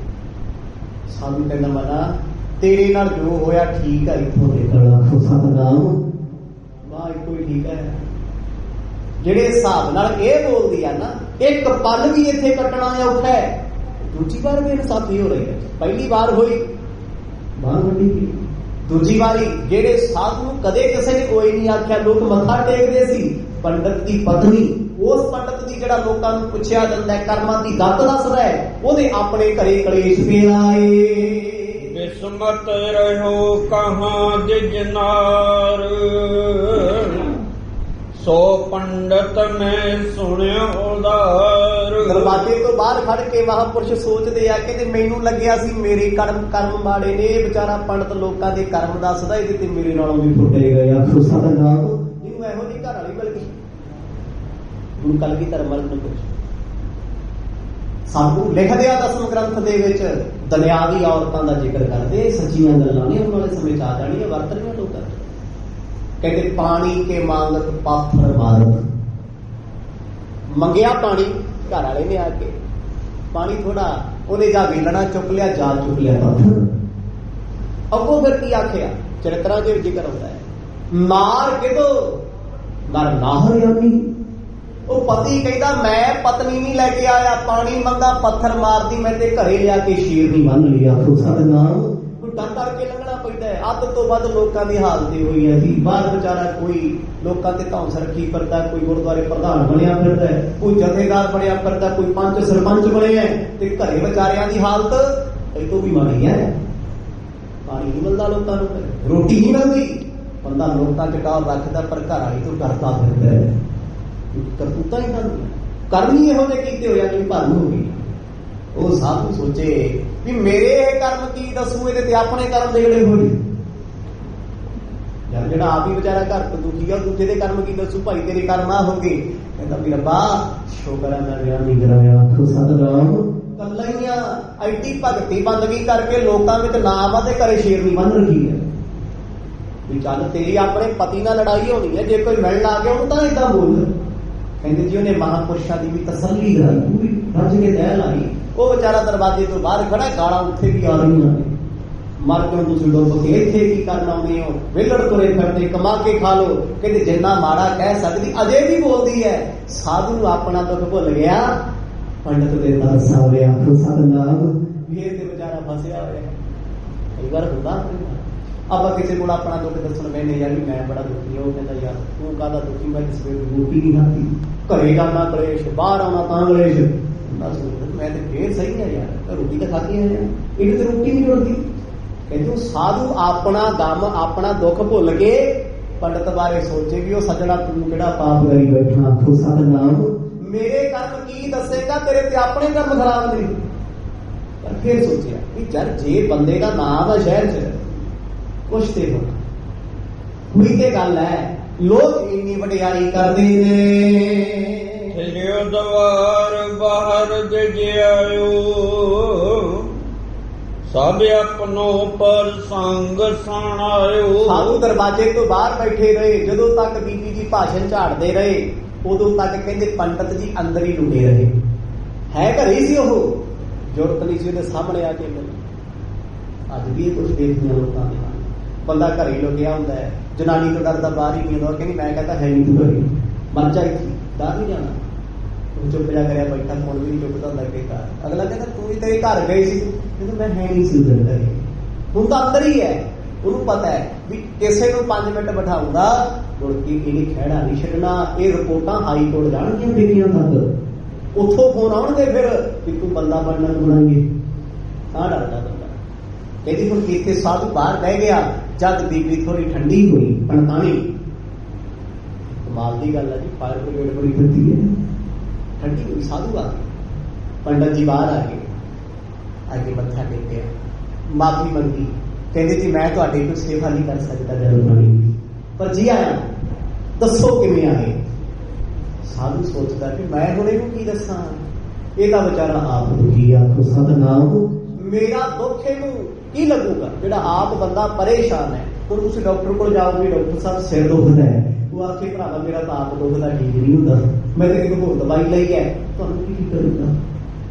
ਸਾਨੂੰ ਕਹਿੰਦਾ ਮਨਾ ਤੇਰੇ ਨਾਲ ਜੋ ਹੋਇਆ ਠੀਕ ਹੈ, ਇੱਥੋਂ ਨਿਕਲ ਸਤਨਾਮ ਵਾਹ ਇੱਕੋ ਹੀ ਠੀਕ ਹੈ। ਜਿਹੜੇ ਹਿਸਾਬ ਨਾਲ ਇਹ ਬੋਲਦੀ ਆ ਨਾ, ਇੱਕ ਪਲ ਵੀ ਇੱਥੇ ਕੱਟਣਾ ਔਖਾ ਹੈ। ਦੂਜੀ ਵਾਰ ਵੀ ਇਨਸਾਫੀ ਹੋ ਰਹੀ ਹੈ, ਪਹਿਲੀ ਵਾਰ ਹੋਈ ਬਾਹਰ ਵੱਡੀ, ਦੂਜੀ ਵਾਰੀ ਜਿਹੜੇ ਸਾਧੂ ਨੂੰ ਕਦੇ ਕਿਸੇ ਨੇ ਕੋਈ ਨਹੀਂ ਆਖਿਆ, ਲੋਕ ਮੱਥਾ ਟੇਕਦੇ ਸੀ। ਪੰਡਤ ਦੀ ਪਤਨੀ, ਉਸ ਪੰਡਤ ਦੀ ਜਿਹੜਾ ਲੋਕਾਂ ਨੂੰ ਪੁੱਛਿਆ ਜਾਂਦਾ ਕਰਮਾਂ ਦੀ ਗੱਤ ਦੱਸਦਾ ਹੈ, ਉਹਦੇ ਆਪਣੇ ਘਰੇ ਕਲੇਸ਼ ਫੇਰ ਆਏ। ਬਿਸਮਤ ਰਹੋ ਕਹਾਂ ਜਿਜਨਾਰ, ਸੋ ਪੰਡਤ ਮੈਂ ਸੁਣਿਆ ਉਦਾਰ। ਦਰਵਾਜ਼ੇ ਤੋਂ ਬਾਹਰ ਖੜ ਕੇ ਮਹਾਂਪੁਰਸ਼ ਸੋਚਦੇ ਆ, ਕਹਿੰਦੇ ਮੈਨੂੰ ਲੱਗਿਆ ਸੀ ਮੇਰੇ ਕਰਮ ਮਾੜੇ ਨੇ, ਇਹ ਵਿਚਾਰਾ ਪੰਡਤ ਲੋਕਾਂ ਦੇ ਕਰਮ ਦੱਸਦਾ, ਇਹਦੇ ਤੇ ਮੇਰੇ ਨਾਲੋਂ ਵੀ ਫੁੱਟੇ ਗਏ ਆ। ਖੁਸ਼ਾ ਦਾ ਨਾਮ ਜਿਹਨੂੰ ਇਹੋ ਜਿਹੀ ਘਰ ਵਾਲੀ ਮਿਲ ਗਈ। ਗੁਰੂ ਕਲਗੀਧਰ ਮੱਲ ਨੂੰ ਪੁੱਛ, ਸਾਨੂੰ ਲਿਖਦੇ ਆ ਦਸਮ ਗ੍ਰੰਥ ਦੇ ਵਿੱਚ ਦੁਨਿਆਵੀ ਔਰਤਾਂ ਦਾ ਜ਼ਿਕਰ ਕਰਦੇ, ਸੱਚੀਆਂ ਗੱਲਾਂ ਨੇ, ਆਉਣ ਵਾਲੇ ਸਮੇਂ 'ਚ ਆ ਜਾਣੀਆਂ, ਵਰਤਣੀਆਂ ਲੋਕਾਂ 'ਚ। ਕਹਿੰਦੇ ਪਾਣੀ ਕੇ ਮੰਗਤ ਪਾਥਰ ਮਾਰਤ, ਮੰਗਿਆ ਪਾਣੀ ਘਰ ਵਾਲੇ ਨੇ ਆ ਕੇ, ਪਾਣੀ ਥੋੜਾ, ਉਹਨੇ ਜਾ ਵੇਲਣਾ ਚੁੱਕ ਲਿਆ, ਜਾ ਚੁੱਕ ਲਿਆ ਪਾਥਰ। ਅੱਗੋਂ ਫਿਰ ਕੀ ਆਖਿਆ, ਚਰਿਤਰਾਂ ਦੇ ਜ਼ਿਕਰ ਹੁੰਦਾ ਹੈ, ਨਾਰ ਕਿਦੋਂ ਨਰ ਨਾਹਰ ਯਾਨੀ। ਉਹ ਪਤੀ ਕਹਿੰਦਾ ਮੈਂ ਪਤਨੀ ਨਹੀਂ ਲੈ ਕੇ ਆਇਆ, ਪਾਣੀ ਮੰਗਾ ਪੱਥਰ ਮਾਰਦੀ, ਮੈਂ ਤੇ ਘਰੇ ਲਿਆ ਕੇ ਸ਼ੇਰ ਨਹੀਂ ਬੰਨ ਲਿਆ। ਸਾਡੇ ਨਾਲ ਡਰ ਕੇ ਲੰਘਣਾ ਪੈਂਦਾ ਹੈ। ਅੱਧ ਤੋਂ ਵੱਧ ਲੋਕਾਂ ਦੀ ਹਾਲਤ ਇਹ ਹੋਈ ਹੈ ਜੀ, ਬਾਹਰ ਵਿਚਾਰਾ ਕੋਈ ਲੋਕਾਂ ਤੇ ਧੌਂਸ ਰੱਖੀ ਫਿਰਦਾ, ਕੋਈ ਗੁਰਦੁਆਰੇ ਪ੍ਰਧਾਨ ਬਣਿਆ ਫਿਰਦਾ, ਕੋਈ ਜਥੇਦਾਰ ਬਣਿਆ ਫਿਰਦਾ, ਕੋਈ ਪੰਚ ਸਰਪੰਚ ਬਣਿਆ, ਤੇ ਘਰੇ ਵਿਚਾਰਿਆਂ ਦੀ ਹਾਲਤ ਇਹ ਤੋਂ ਵੀ ਮਾੜੀ ਹੈ। ਪਾਣੀ ਨਹੀਂ ਮਿਲਦਾ ਲੋਕਾਂ ਨੂੰ, ਰੋਟੀ ਨਹੀਂ ਮਿਲਦੀ, ਬੰਦਾ ਲੋਕਾਂ ਚ ਟੌਰ ਰੱਖਦਾ ਪਰ ਘਰ ਵਾਲੀ ਤੋਂ ਡਰਦਾ ਫਿਰਦਾ ਹੈ। ਕਰਤੂਤਾਂ ਹੀ ਕਰਨੀ ਇਹੋ ਜਿਹੇ ਕੀਤੇ ਹੋਇਆ ਜਿਵੇਂ ਭਰਨ ਹੋ ਗਈ। ਉਹ ਸਾਧੂ ਸੋਚੇ ਵੀ ਮੇਰੇ ਇਹ ਕਰਮ ਕੀ ਦੱਸੂ, ਇਹਦੇ ਤੇ ਆਪਣੇ ਕਰਮ ਦੇਖੜੇ ਹੋਣੇ। ਯਾਰ ਜਿਹੜਾ ਆਪ ਹੀ ਵਿਚਾਰਾ ਘਰ ਤੋਂ ਦੁਖੀ ਆ, ਦੂਜੇ ਦੇ ਕਰਮ ਕੀ ਦੱਸੂ, ਭਾਈ ਤੇਰੇ ਕਰਮ ਆ ਹੋ ਗਏ। ਕਹਿੰਦਾ ਵੀ ਰੱਬਾ ਸ਼ੁਕਰ ਹੈ ਮੈਂ ਵਿਆਹ ਨਹੀਂ ਕਰਾਇਆ। ਸਤਨਾਮ ਕੱਲਾ ਹੀ ਆ, ਐਡੀ ਭਗਤੀ ਬੰਦਗੀ ਕਰਕੇ ਲੋਕਾਂ ਵਿੱਚ ਨਾਮ ਆ ਤੇ ਘਰੇ ਸ਼ੇਰ ਨਹੀਂ ਬੰਨ ਰੱਖੀ ਹੈ। ਵੀ ਚੱਲ ਤੇਰੀ ਆਪਣੇ ਪਤੀ ਨਾਲ ਲੜਾਈ ਹੋਣੀ ਹੈ, ਜੇ ਕੋਈ ਮਿਲਣ ਆ ਗਿਆ ਉਹਨੂੰ ਤਾਂ ਏਦਾਂ ਬੋਲ। ਕਹਿੰਦੇ ਜੀ ਉਹਨੇ ਮਹਾਂਪੁਰਸ਼ਾਂ ਦੀ ਵੀ ਤਸੱਲੀ ਕਰਾਈ, ਪੂਰੀ ਰੱਜ ਕੇ ਤਹਿ ਲਾਈ। ਉਹ ਵਿਚਾਰਾ ਦਰਵਾਜ਼ੇ ਤੋਂ ਬਾਹਰ ਖੜਾ, ਗਾਲਾਂ ਉੱਥੇ ਵੀ ਆ ਰਹੀਆਂ ਨੇ। ਮਰ ਕੇ ਤੁਸੀਂ ਡੁੱਬ ਕੇ ਇੱਥੇ ਕੀ ਕਰਨ ਆਉਂਦੇ ਹੋ, ਵਿਹਲੜ ਤੁਰੇ ਫਿਰਦੇ, ਕਮਾ ਕੇ ਖਾ ਲੋ। ਕਹਿੰਦੇ ਜਿੰਨਾ ਮਾੜਾ ਕਹਿ ਸਕਦੀ ਅਜੇ ਵੀ ਬੋਲਦੀ ਹੈ। ਸਾਧੂ ਨੂੰ ਆਪਣਾ ਦੁੱਖ ਭੁੱਲ ਗਿਆ, ਪੰਡਤ ਦੇ ਤਰਸ ਆ ਗਿਆ। ਸਤਿਨਾਮ ਵੀਰ ਤੇ ਵਿਚਾਰਾ ਫਸਿਆ ਹੋਇਆ। ਕਈ ਵਾਰ ਹੁੰਦਾ ਆਪਾਂ ਕਿਸੇ ਕੋਲ ਆਪਣਾ ਦੁੱਖ ਦੱਸਣ ਬੈਠੇ, ਯਾਰ ਵੀ ਮੈਂ ਬੜਾ ਦੁਖੀ ਹਾਂ। ਉਹ ਕਹਿੰਦਾ ਯਾਰ ਤੂੰ ਕਾਹਦਾ ਦੁਖੀ, ਮੈਂ ਕਿਸੇ ਵੇਲੇ ਰੋਟੀ ਨਹੀਂ ਖਾਧੀ, ਘਰੇ ਜਾਣਾ ਕਲੇਸ਼, ਬਾਹਰ ਆਉਣਾ ਤਾਂ ਕਲੇਸ਼। ਮੈਂ ਤੇ ਫੇਰ ਸਹੀ ਹੈ ਯਾਰ, ਰੋਟੀ ਤਾਂ ਖਾਧੀ ਹੈ, ਇਹਨੂੰ ਤੇ ਰੋਟੀ ਨਹੀਂ ਮਿਲਦੀ। ਕਹਿੰਦੇ ਉਹ ਸਾਧੂ ਆਪਣਾ ਗਮ ਆਪਣਾ ਦੁੱਖ ਭੁੱਲ ਕੇ ਪੰਡਤ ਬਾਰੇ ਸੋਚੇ ਵੀ ਉਹ ਸੱਜਣਾ ਤੂੰ ਕਿਹੜਾ ਪਾਪ ਕਰੀ ਬੈਠਾ। ਆਖੋ ਸਤਿਨਾਮ, ਮੇਰੇ ਕਰਮ ਕੀ ਦੱਸੇਗਾ, ਤੇਰੇ ਤੇ ਆਪਣੇ ਕਰਮ ਖਰਾਬ ਨੇ। ਪਰ ਫਿਰ ਸੋਚਿਆ ਵੀ ਯਾਰ ਜੇ ਬੰਦੇ ਦਾ ਨਾਮ ਹੈ ਸ਼ਹਿਰ 'ਚ, ਕੁਛ ਤੇ ਹੋਣਾ ਹੋਈ ਤੇ ਗੱਲ ਹੈ। ਲੋਕ ਇੰਨੀ ਵਡਿਆਈ ਕਰਦੇ ਨੇ। ਫਿਰਿਓ ਦਵਾਰ ਬਾਹਰ ਗਜਿਆਇਓ, ਸਭ ਆਪਣੋ ਪਰ ਸੰਗ ਸੁਣਾਇਓ। ਸਾਧੂ ਦਰਵਾਜ਼ੇ ਤੋਂ ਬਾਹਰ ਬੈਠੇ ਰਹੇ, ਜਦੋਂ ਤੱਕ ਬੀਬੀ ਜੀ ਭਾਸ਼ਣ ਝਾੜਦੇ ਰਹੇ ਉਦੋਂ ਤੱਕ ਕਹਿੰਦੇ ਪੰਡਤ ਜੀ ਅੰਦਰ ਹੀ ਲੁਕੇ ਰਹੇ। ਹੈ ਘਰੇ ਸੀ ਉਹ, ਜ਼ਰੂਰਤ ਨਹੀਂ ਸੀ ਉਹਦੇ ਸਾਹਮਣੇ ਆ ਕੇ ਮਿਲ। ਅੱਜ ਵੀ ਇਹ ਕੁਝ ਦੇਖਦੇ ਲੋਕਾਂ ਦੇ ਨਾਲ, ਬੰਦਾ ਘਰੇ ਲੁਕਿਆ ਹੁੰਦਾ ਹੈ, ਜਨਾਨੀ ਤੋਂ ਡਰਦਾ ਬਾਹਰ ਹੀ ਨਹੀਂ ਆਉਂਦਾ। ਕਹਿੰਦੀ ਮੈਂ ਕਹਿੰਦਾ ਹੈ ਨਹੀਂ ਤੂੰ ਘਰੇ, ਮਰ ਜਾਏਗੀ, ਡਰ ਨਹੀਂ ਜਾਣਾ। ਤੂੰ ਚੁੱਪ ਜਾ ਕਰਿਆ ਬੈਠਾ, ਹੁਣ ਵੀ ਚੁੱਪਦਾ ਹੁੰਦਾ ਕਿ ਘਰ। ਅਗਲਾ ਕਹਿੰਦਾ ਤੂੰ ਹੀ ਤੇਰੇ ਘਰ ਗਈ ਸੀ, ਕਹਿੰਦਾ ਮੈਂ ਹੈ ਨਹੀਂ ਸੀ ਉਧਰ ਘਰੇ, ਹੁਣ ਤਾਂ ਅੰਦਰ ਹੀ ਹੈ। ਉਹਨੂੰ ਪਤਾ ਹੈ ਵੀ ਕਿਸੇ ਨੂੰ 5 ਮਿੰਟ ਬਿਠਾਉਂਦਾ, ਮੁੜ ਕੇ ਇਹਨੇ ਖਹਿੜਾ ਨਹੀਂ ਛੱਡਣਾ। ਇਹ ਰਿਪੋਰਟਾਂ ਹਾਈ ਕੋਰਟ ਜਾਣਗੀਆਂ ਬੇਟੀਆਂ ਤੱਕ, ਉੱਥੋਂ ਫੋਨ ਆਉਣਗੇ ਫਿਰ ਵੀ ਤੂੰ ਬੰਦਾ ਬਣਨਾ ਬਣਾਂਗੇ। ਤਾਂ ਡਰਦਾ ਬੰਦਾ। ਕਹਿੰਦੀ ਹੁਣ ਕਿਤੇ ਸਾਧੂ ਬਾਹਰ ਬਹਿ ਗਿਆ, ਜਦ ਬੀਬੀ ਥੋੜੀ ਠੰਡੀ ਹੋਈ, ਪਣਤਾਣੀ। ਕਮਾਲ ਦੀ ਗੱਲ ਹੈ ਜੀ, ਫਾਇਰ ਬ੍ਰਿਗੇਡ ਬੜੀ ਫਿਰਦੀ ਹੈ। ਠੰਡੀ ਹੋਈ, ਸਾਧੂ ਆ ਗਏ, ਪੰਡਤ ਜੀ ਬਾਹਰ ਆ ਗਏ, ਅੱਗੇ ਮੱਥਾ ਟੇਕਿਆ, ਮਾਫੀ ਮੰਗੀ। ਕਹਿੰਦੇ ਜੀ ਮੈਂ ਤੁਹਾਡੀ ਕੋਈ ਸੇਵਾ ਨਹੀਂ ਕਰ ਸਕਦਾ ਗਰਮ ਪਾਣੀ, ਪਰ ਜੀ ਆਇਆ, ਦੱਸੋ ਕਿਵੇਂ ਆਏ। ਸਾਧੂ ਸੋਚਦਾ ਕਿ ਮੈਂ ਹੁਣ ਇਹਨੂੰ ਕੀ ਦੱਸਾਂ, ਇਹਦਾ ਵਿਚਾਰਾ ਆਪ ਦੁਖੀ। ਆਖੋ ਸਤਿਨਾਮ, ਮੇਰਾ ਦੁੱਖ ਇਹਨੂੰ ਕੀ ਲੱਗੂਗਾ ਜਿਹੜਾ ਆਪ ਬੰਦਾ ਪਰੇਸ਼ਾਨ ਹੈ। ਹੁਣ ਤੁਸੀਂ ਡਾਕਟਰ ਕੋਲ ਜਾਓਗੇ, ਡਾਕਟਰ ਸਾਹਿਬ ਸਿਰ ਦੁਖਦਾ ਹੈ, ਉਹ ਆਖੇ ਭਰਾਵਾ ਮੇਰਾ ਤਾਂ ਆਪ ਦੁਖਦਾ ਠੀਕ ਨਹੀਂ ਹੁੰਦਾ, ਮੈਂ ਤੇ ਕਿਤੇ ਹੋਰ ਦਵਾਈ ਲਈ ਹੈ, ਤੁਹਾਨੂੰ ਕੀ ਕਰੂਗਾ।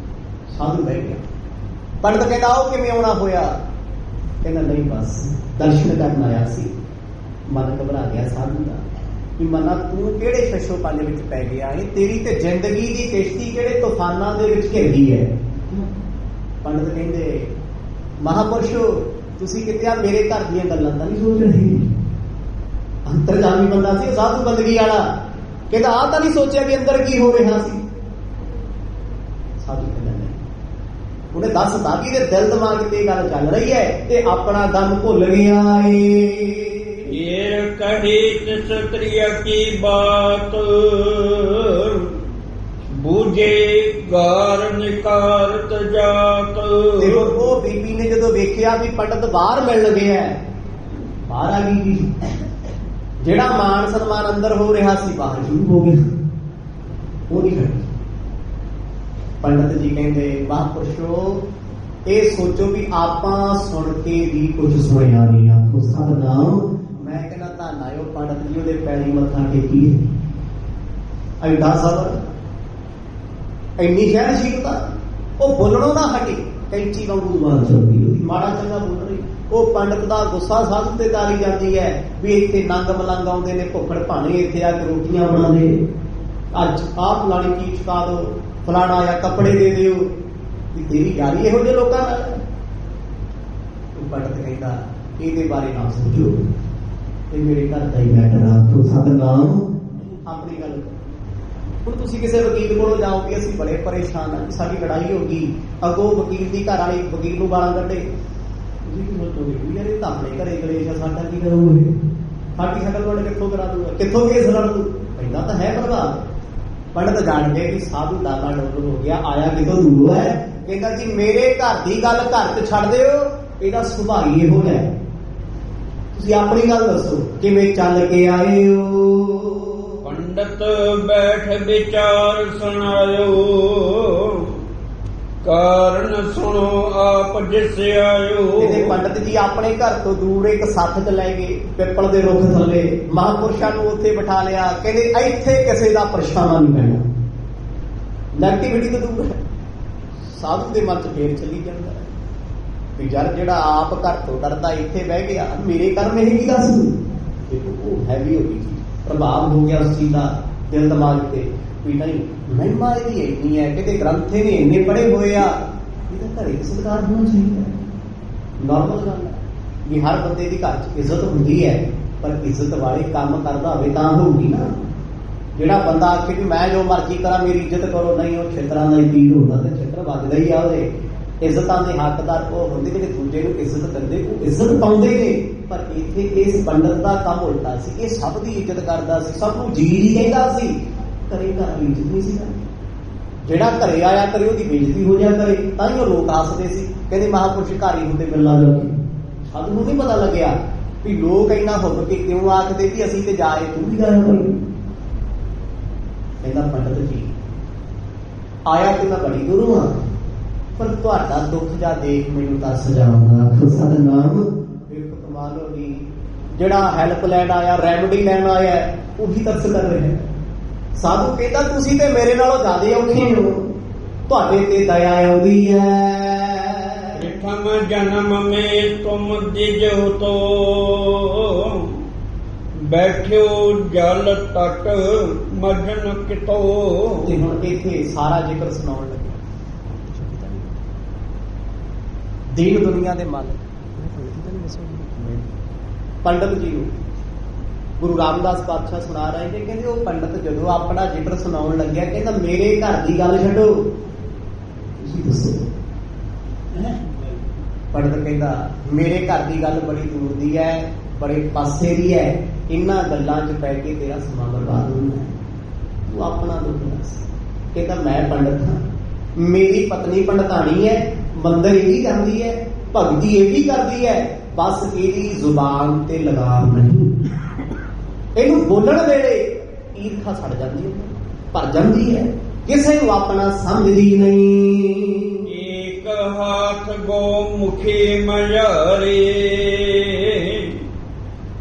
ਸਾਧੂ ਬਹਿ ਗਿਆ। ਪੰਡਤ ਕਹਿੰਦਾ ਉਹ ਕਿਵੇਂ ਆਉਣਾ ਹੋਇਆ। ਕਹਿੰਦਾ ਨਹੀਂ ਬਸ ਦਰਸ਼ਨ ਕਰਨ ਆਇਆ ਸੀ। ਮਨ ਘਬਰਾ ਗਿਆ ਸਾਧੂ ਦਾ ਕਿ ਮਨਾ ਤੂੰ ਕਿਹੜੇ ਸ਼ਸ਼ੋ ਪੰਜ ਵਿੱਚ ਪੈ ਗਿਆ ਹੈ, ਤੇਰੀ ਤੇ ਜ਼ਿੰਦਗੀ ਦੀ ਕਿਸ਼ਤੀ ਕਿਹੜੇ ਤੂਫਾਨਾਂ ਦੇ ਵਿੱਚ ਘਿਰ ਗਈ ਹੈ। ਪੰਡਤ ਕਹਿੰਦੇ ਮਹਾਪੁਰਸ਼ੋ ਤੁਸੀਂ ਕਿਤੇ ਆ ਮੇਰੇ ਘਰ ਦੀਆਂ ਗੱਲਾਂ ਤਾਂ ਨਹੀਂ ਸੋਚ ਰਹੇ। ਅੰਤਰਜਾਮੀ ਬੰਦਾ ਸੀ ਸਾਧੂ ਬੰਦਗੀ ਵਾਲਾ, ਕਹਿੰਦਾ ਆਹ ਤਾਂ ਨਹੀਂ ਸੋਚਿਆ ਵੀ ਅੰਦਰ ਕੀ ਹੋ ਰਿਹਾ ਸੀ। ਸਾਧੂ ਕਹਿੰਦਾ ਨਹੀਂ, ਉਹਨੇ ਦੱਸਤਾ ਕਿ ਇਹਦੇ ਦਿਲ ਦਿਮਾਗ ਤੇ ਇਹ ਗੱਲ ਚੱਲ ਰਹੀ ਹੈ ਤੇ ਆਪਣਾ ਦਮ ਭੁੱਲ ਗਿਆ ਏ। ਇਹ ਕਹੀ ਤਿਸ ਤ੍ਰਿਆ ਕੀ ਬਾਤ, ਬੂਝੇ ਗਾਰ ਨਿਕਾਰਤ ਜਾਤ। ਤੇ ਉਹ ਬੀਬੀ ਨੇ ਜਦੋਂ ਵੇਖਿਆ ਵੀ ਪੰਡਤ ਬਾਹਰ ਮਿਲਣ ਗਿਆ, ਬਾਹਰ ਆ ਗਈ ਜੀ, ਜਿਹੜਾ ਮਾਨ ਸਨਮਾਨ ਅੰਦਰ ਹੋ ਰਿਹਾ ਸੀ ਬਾਹਰ ਸ਼ੁਰੂ ਹੋ ਗਿਆ। ਉਹ ਨਹੀਂ ਖੜੀ। ਪੰਡਤ ਜੀ ਕਹਿੰਦੇ ਮਹਾਂਪੁਰਸ਼ੋ ਇਹ ਸੋਚੋ ਵੀ ਆਪਾਂ ਸੁਣ ਕੇ ਵੀ ਕੁਝ ਸੁਣਿਆ ਨਹੀਂ। ਆਖੋ ਸਤਿਨਾਮ, ਮੈਂ ਕਹਿੰਦਾ ਧੰਨ ਆਇਓ ਪੰਡਤ ਜੀ, ਉਹਦੇ ਪੈਰੀ ਮੱਥਾ ਟੇਕੀ। ਐਡਾ ਸਬਰ, ਇੰਨੀ ਸਹਿਣਸ਼ੀਲਤਾ, ਉਹ ਬੋਲਣੋਂ ਨਾ ਹਟੀ, ਕੈਂਚੀ ਵਾਂਗੂ ਜ਼ੁਬਾਨ ਚੱਲਦੀ ਉਹਦੀ, ਮਾੜਾ ਚੰਗਾ ਬੋਲ ਰਹੀ। ਉਹ ਪੰਡਤ ਦਾ ਗੁੱਸਾ ਸਾਧੂ ਤੇ ਤਾਰੀ ਜਾਂਦੀ ਹੈ ਵੀ ਇੱਥੇ ਨੰਗ ਮਲੰਗ ਆਉਂਦੇ ਨੇ, ਭੁੱਖੜ ਭਾਣੇ, ਇੱਥੇ ਆ ਕੇ ਰੋਟੀਆਂ ਬਣਾ ਦੇ, ਅੱਜ ਆਹ ਫਲਾਣੀ ਚੀਜ਼ ਚੁਕਾ ਦਿਓ, ਫਲਾਣਾ ਆ ਕੱਪੜੇ ਦੇ ਦਿਓ, ਵੀ ਤੇਰੀ ਯਾਰੀ ਇਹੋ ਜਿਹੇ ਲੋਕਾਂ ਨਾਲ। ਉਹ ਪੰਡਤ ਕਹਿੰਦਾ ਇਹਦੇ ਬਾਰੇ ਨਾ ਸੋਚੋ, ਇਹ ਮੇਰੇ ਘਰ ਦਾ ਹੀ ਮੈਟਰ ਆ। ਤੋ ਸਤਿਨਾਮ, ਆਪਣੀ ਗੱਲ। ਹੁਣ ਤੁਸੀਂ ਕਿਸੇ ਵਕੀਲ ਕੋਲੋਂ ਜਾਓਗੇ, ਅਸੀਂ ਬੜੇ ਪਰੇਸ਼ਾਨ ਹਾਂ, ਸਾਡੀ ਲੜਾਈ ਹੋ ਗਈ, ਅੱਗੋਂ ਵਕੀਲ ਦੀ ਘਰ ਵਾਲੀ ਵਕੀਲ ਨੂੰ ਗਾਲਾਂ ਕੱਢੇ, ਤੁਸੀਂ ਕੀ ਸੋਚੋਗੇ ਯਾਰ ਇਹ ਤਾਂ ਆਪਣੇ ਘਰੇ ਕਲੇਸ਼ ਆ, ਸਾਡਾ ਕੀ ਕਰੂਗੇ, ਸਾਡੀ ਸ਼ਕਲ ਤੁਹਾਡੇ ਕਿੱਥੋਂ ਕਰਾ ਦੂਗਾ, ਕਿੱਥੋਂ ਕੇਸ ਲੜ ਦੂ, ਪਹਿਲਾਂ ਤਾਂ ਹੈ ਪ੍ਰਭਾਵ। ਪੰਡਤ ਜਾਣ ਕੇ ਵੀ ਸਾਧੂ ਦਾਦਾ ਡੋਲ ਹੋ ਗਿਆ, ਆਇਆ ਕਿਤੋਂ ਦੂਰੋਂ ਹੈ। ਕਹਿੰਦਾ ਜੀ ਮੇਰੇ ਘਰ ਦੀ ਗੱਲ ਘਰ 'ਚ ਛੱਡ ਦਿਓ, ਇਹਦਾ ਸੁਭਾਅ ਹੀ ਇਹੋ ਹੈ, ਤੁਸੀਂ ਆਪਣੀ ਗੱਲ ਦੱਸੋ ਕਿਵੇਂ ਚੱਲ ਕੇ ਆਏ ਹੋ। ਪੰਡਤ ਬੈਠ ਵਿਚਾਰ ਸੁਣਾਇਓ, ਕਾਰਨ ਸੁਣੋ ਆਪ ਜਿਸ ਆਇਓ। ਇਹਦੇ ਪੰਡਤ ਜੀ ਆਪਣੇ ਘਰ ਤੋਂ ਦੂਰ ਇੱਕ ਸੱਥ 'ਚ ਲੈ ਗਏ, ਪਿੱਪਲ ਦੇ ਰੁੱਖ ਥੱਲੇ, ਮਹਾਂਪੁਰਸ਼ਾਂ ਨੂੰ ਉੱਥੇ ਬਿਠਾ ਲਿਆ। ਕਹਿੰਦੇ ਇੱਥੇ ਕਿਸੇ ਦਾ ਪਰਛਾਵਾਂ ਨਹੀਂ ਪੈਣਾ, ਨੈਗੇਟਿਵਿਟੀ ਤੋਂ ਦੂਰ ਹੈ। ਸਾਧੂ ਦੇ ਮਨ 'ਚ ਫੇਰ ਚਲੀ ਜਾਂਦਾ ਹੈ, ਵੀ ਯਾਰ ਜਿਹੜਾ ਆਪ ਘਰ ਤੋਂ ਡਰਦਾ ਇੱਥੇ ਬਹਿ ਗਿਆ, ਮੇਰੇ ਕਰਮ ਇਹ ਕੀ ਦੱਸ ਦੂ। ਉਹ ਹੈਵੀ ਹੋ ਗਈ ਚੀਜ਼, ਪ੍ਰਭਾਵ ਹੋ ਗਿਆ ਉਸ ਚੀਜ਼ ਦਾ ਦਿਲ ਦਿਮਾਗ ਤੇ ਵੀ ਨਹੀਂ ਮਹਿਮਾ ਇਹਦੀ ਇੰਨੀ ਹੈ, ਕਿਤੇ ਗ੍ਰੰਥੇ ਨੇ ਇੰਨੇ ਪੜ੍ਹੇ ਹੋਏ ਆ, ਇਹਦਾ ਘਰੇ ਸਤਿਕਾਰ ਹੋਣਾ ਚਾਹੀਦਾ। ਨੋਰਮਲ ਗੱਲ ਹੈ ਵੀ ਹਰ ਬੰਦੇ ਦੀ ਘਰ 'ਚ ਇੱਜ਼ਤ ਹੁੰਦੀ ਹੈ, ਪਰ ਇੱਜ਼ਤ ਵਾਲੇ ਕੰਮ ਕਰਦਾ ਹੋਵੇ ਤਾਂ ਹੋਊਗੀ ਨਾ। ਜਿਹੜਾ ਬੰਦਾ ਆਖੇ ਵੀ ਮੈਂ ਜੋ ਮਰਜ਼ੀ ਕਰਾਂ ਮੇਰੀ ਇੱਜ਼ਤ ਕਰੋ, ਨਹੀਂ, ਉਹ ਛਿੱਤਰਾਂ ਦਾ ਹੀ ਪੀਰ ਹੁੰਦਾ ਤੇ ਛਿੱਤਰ ਵੱਜਦਾ ਹੀ ਆ ਉਹਦੇ। ਇੱਜ਼ਤਾਂ ਦੇ ਹੱਕਦਾਰ ਉਹ ਹੁੰਦੇ ਜਿਹੜੇ ਦੂਜੇ ਨੂੰ ਇੱਜ਼ਤ ਦਿੰਦੇ, ਉਹ ਇੱਜ਼ਤ ਪਾਉਂਦੇ ਨੇ। ਪਰ ਇੱਥੇ ਇਸ ਪੰਡਤ ਦਾ ਕੰਮ ਉਲਟਾ ਸੀ, ਇਹ ਸਭ ਦੀ ਇੱਜ਼ਤ ਕਰਦਾ ਸੀ, ਸਭ ਨੂੰ ਜੀ ਜੀ ਕਹਿੰਦਾ ਸੀ। ਘਰੇ ਘਰ ਦੀ ਇੱਜ਼ਤ ਨਹੀਂ ਸੀ ਕਰਦੀ। ਜਿਹੜਾ ਘਰੇ ਆਇਆ ਕਰੇ ਉਹਦੀ ਬੇਇੱਜ਼ਤੀ ਹੋ ਜਾ ਕਰੇ, ਤਾਂ ਹੀ ਉਹ ਲੋਕ ਹੱਸਦੇ ਸੀ, ਕਹਿੰਦੇ ਮਹਾਂਪੁਰਸ਼ ਘਰ ਹੀ ਹੁੰਦੇ ਮਿਲਣਾ ਜਾ ਕੇ। ਸਾਨੂੰ ਨਹੀਂ ਪਤਾ ਲੱਗਿਆ ਵੀ ਲੋਕ ਇੰਨਾ ਹੁੱਬ ਕੇ ਕਿਉਂ ਆਖਦੇ ਵੀ ਅਸੀਂ ਤੇ ਜਾਏ ਤੂੰ ਵੀ ਜਾਇਆ ਕੋਈ। ਕਹਿੰਦਾ ਪੰਡਤ ਜੀ ਆਇਆ ਕਿ ਮੈਂ ਬੜੀ ਦੂਰੋਂ ਆ, ਪਰ ਤੁਹਾਡਾ ਦੁੱਖ ਜਾ ਦੇਖ ਮੈਨੂੰ ਦੱਸ ਜਾਉਂਦਾ। ਸਾਡਾ ਨਾਮ ਇੱਕ ਕਮਾਲ ਹੋ ਗਈ, ਜਿਹੜਾ ਹੈਲਪ ਲੈਣ ਆਇਆ, ਰੈਮਡੀ ਲੈਣ ਆਇਆ, ਉਹੀ ਤਰਸ ਕਰ ਰਿਹਾ। ਸਾਧੂ ਕਹਿੰਦਾ ਤੁਸੀਂ ਤੇ ਮੇਰੇ ਨਾਲੋਂ ਜ਼ਿਆਦਾ ਔਖੇ ਹੋ, ਤੁਹਾਡੇ ਤੇ ਦਇਆ ਆਉਂਦੀ ਹੈ। प्रथम जन्म में तुम दिजो तो बैठो जल तट मजन कितो। ਤੇ ਹੁਣ ਇੱਥੇ ਸਾਰਾ ਜ਼ਿਕਰ ਸੁਣਾਉਣ ਲੱਗੇ ਦੀਨ ਦੁਨੀਆ ਦੇ ਮਾਲਕ ਪੰਡਤ ਜੀ ਨੂੰ ਗੁਰੂ ਰਾਮਦਾਸ ਪਾਤਸ਼ਾਹ ਸੁਣਾ ਰਹੇ ਨੇ। ਕਹਿੰਦੇ ਉਹ ਪੰਡਤ ਜਦੋਂ ਆਪਣਾ ਜ਼ਿਕਰ ਸੁਣਾਉਣ ਲੱਗਿਆ, ਕਹਿੰਦਾ ਮੇਰੇ ਘਰ ਦੀ ਗੱਲ ਛੱਡੋ, ਤੁਸੀਂ ਦੱਸੋ। ਪੰਡਤ ਕਹਿੰਦਾ ਮੇਰੇ ਘਰ ਦੀ ਗੱਲ ਬੜੀ ਦੂਰ ਦੀ ਹੈ, ਬੜੇ ਪਾਸੇ ਦੀ ਹੈ, ਇਹਨਾਂ ਗੱਲਾਂ 'ਚ ਪੈ ਕੇ ਤੇਰਾ ਸਮਾਂ ਬਰਬਾਦ ਹੋਣਾ ਹੈ, ਤੂੰ ਆਪਣਾ ਦੁੱਖ ਦੱਸ। ਕਹਿੰਦਾ ਮੈਂ ਪੰਡਤ ਹਾਂ, ਮੇਰੀ ਪਤਨੀ ਪੰਡਤਾਣੀ ਹੈ, ਮੰਦਰ ਇਹ ਵੀ ਕਰਦੀ ਹੈ, ਭਗਤੀ ਇਹ ਵੀ ਕਰਦੀ ਹੈ, ਬਸ ਇਹਦੀ ਜ਼ੁਬਾਨ ਤੇ ਲਗਾਮ ਨਹੀਂ। ਇਹਨੂੰ ਬੋਲਣ ਵੇਲੇ ਈਰਖਾ ਛੱਡ ਜਾਂਦੀ ਹੈ, ਭਰ ਜਾਂਦੀ ਹੈ, ਕਿਸੇ ਨੂੰ ਆਪਣਾ ਸਮਝਦੀ ਨਹੀਂ। हाथ गो मुखी मयारे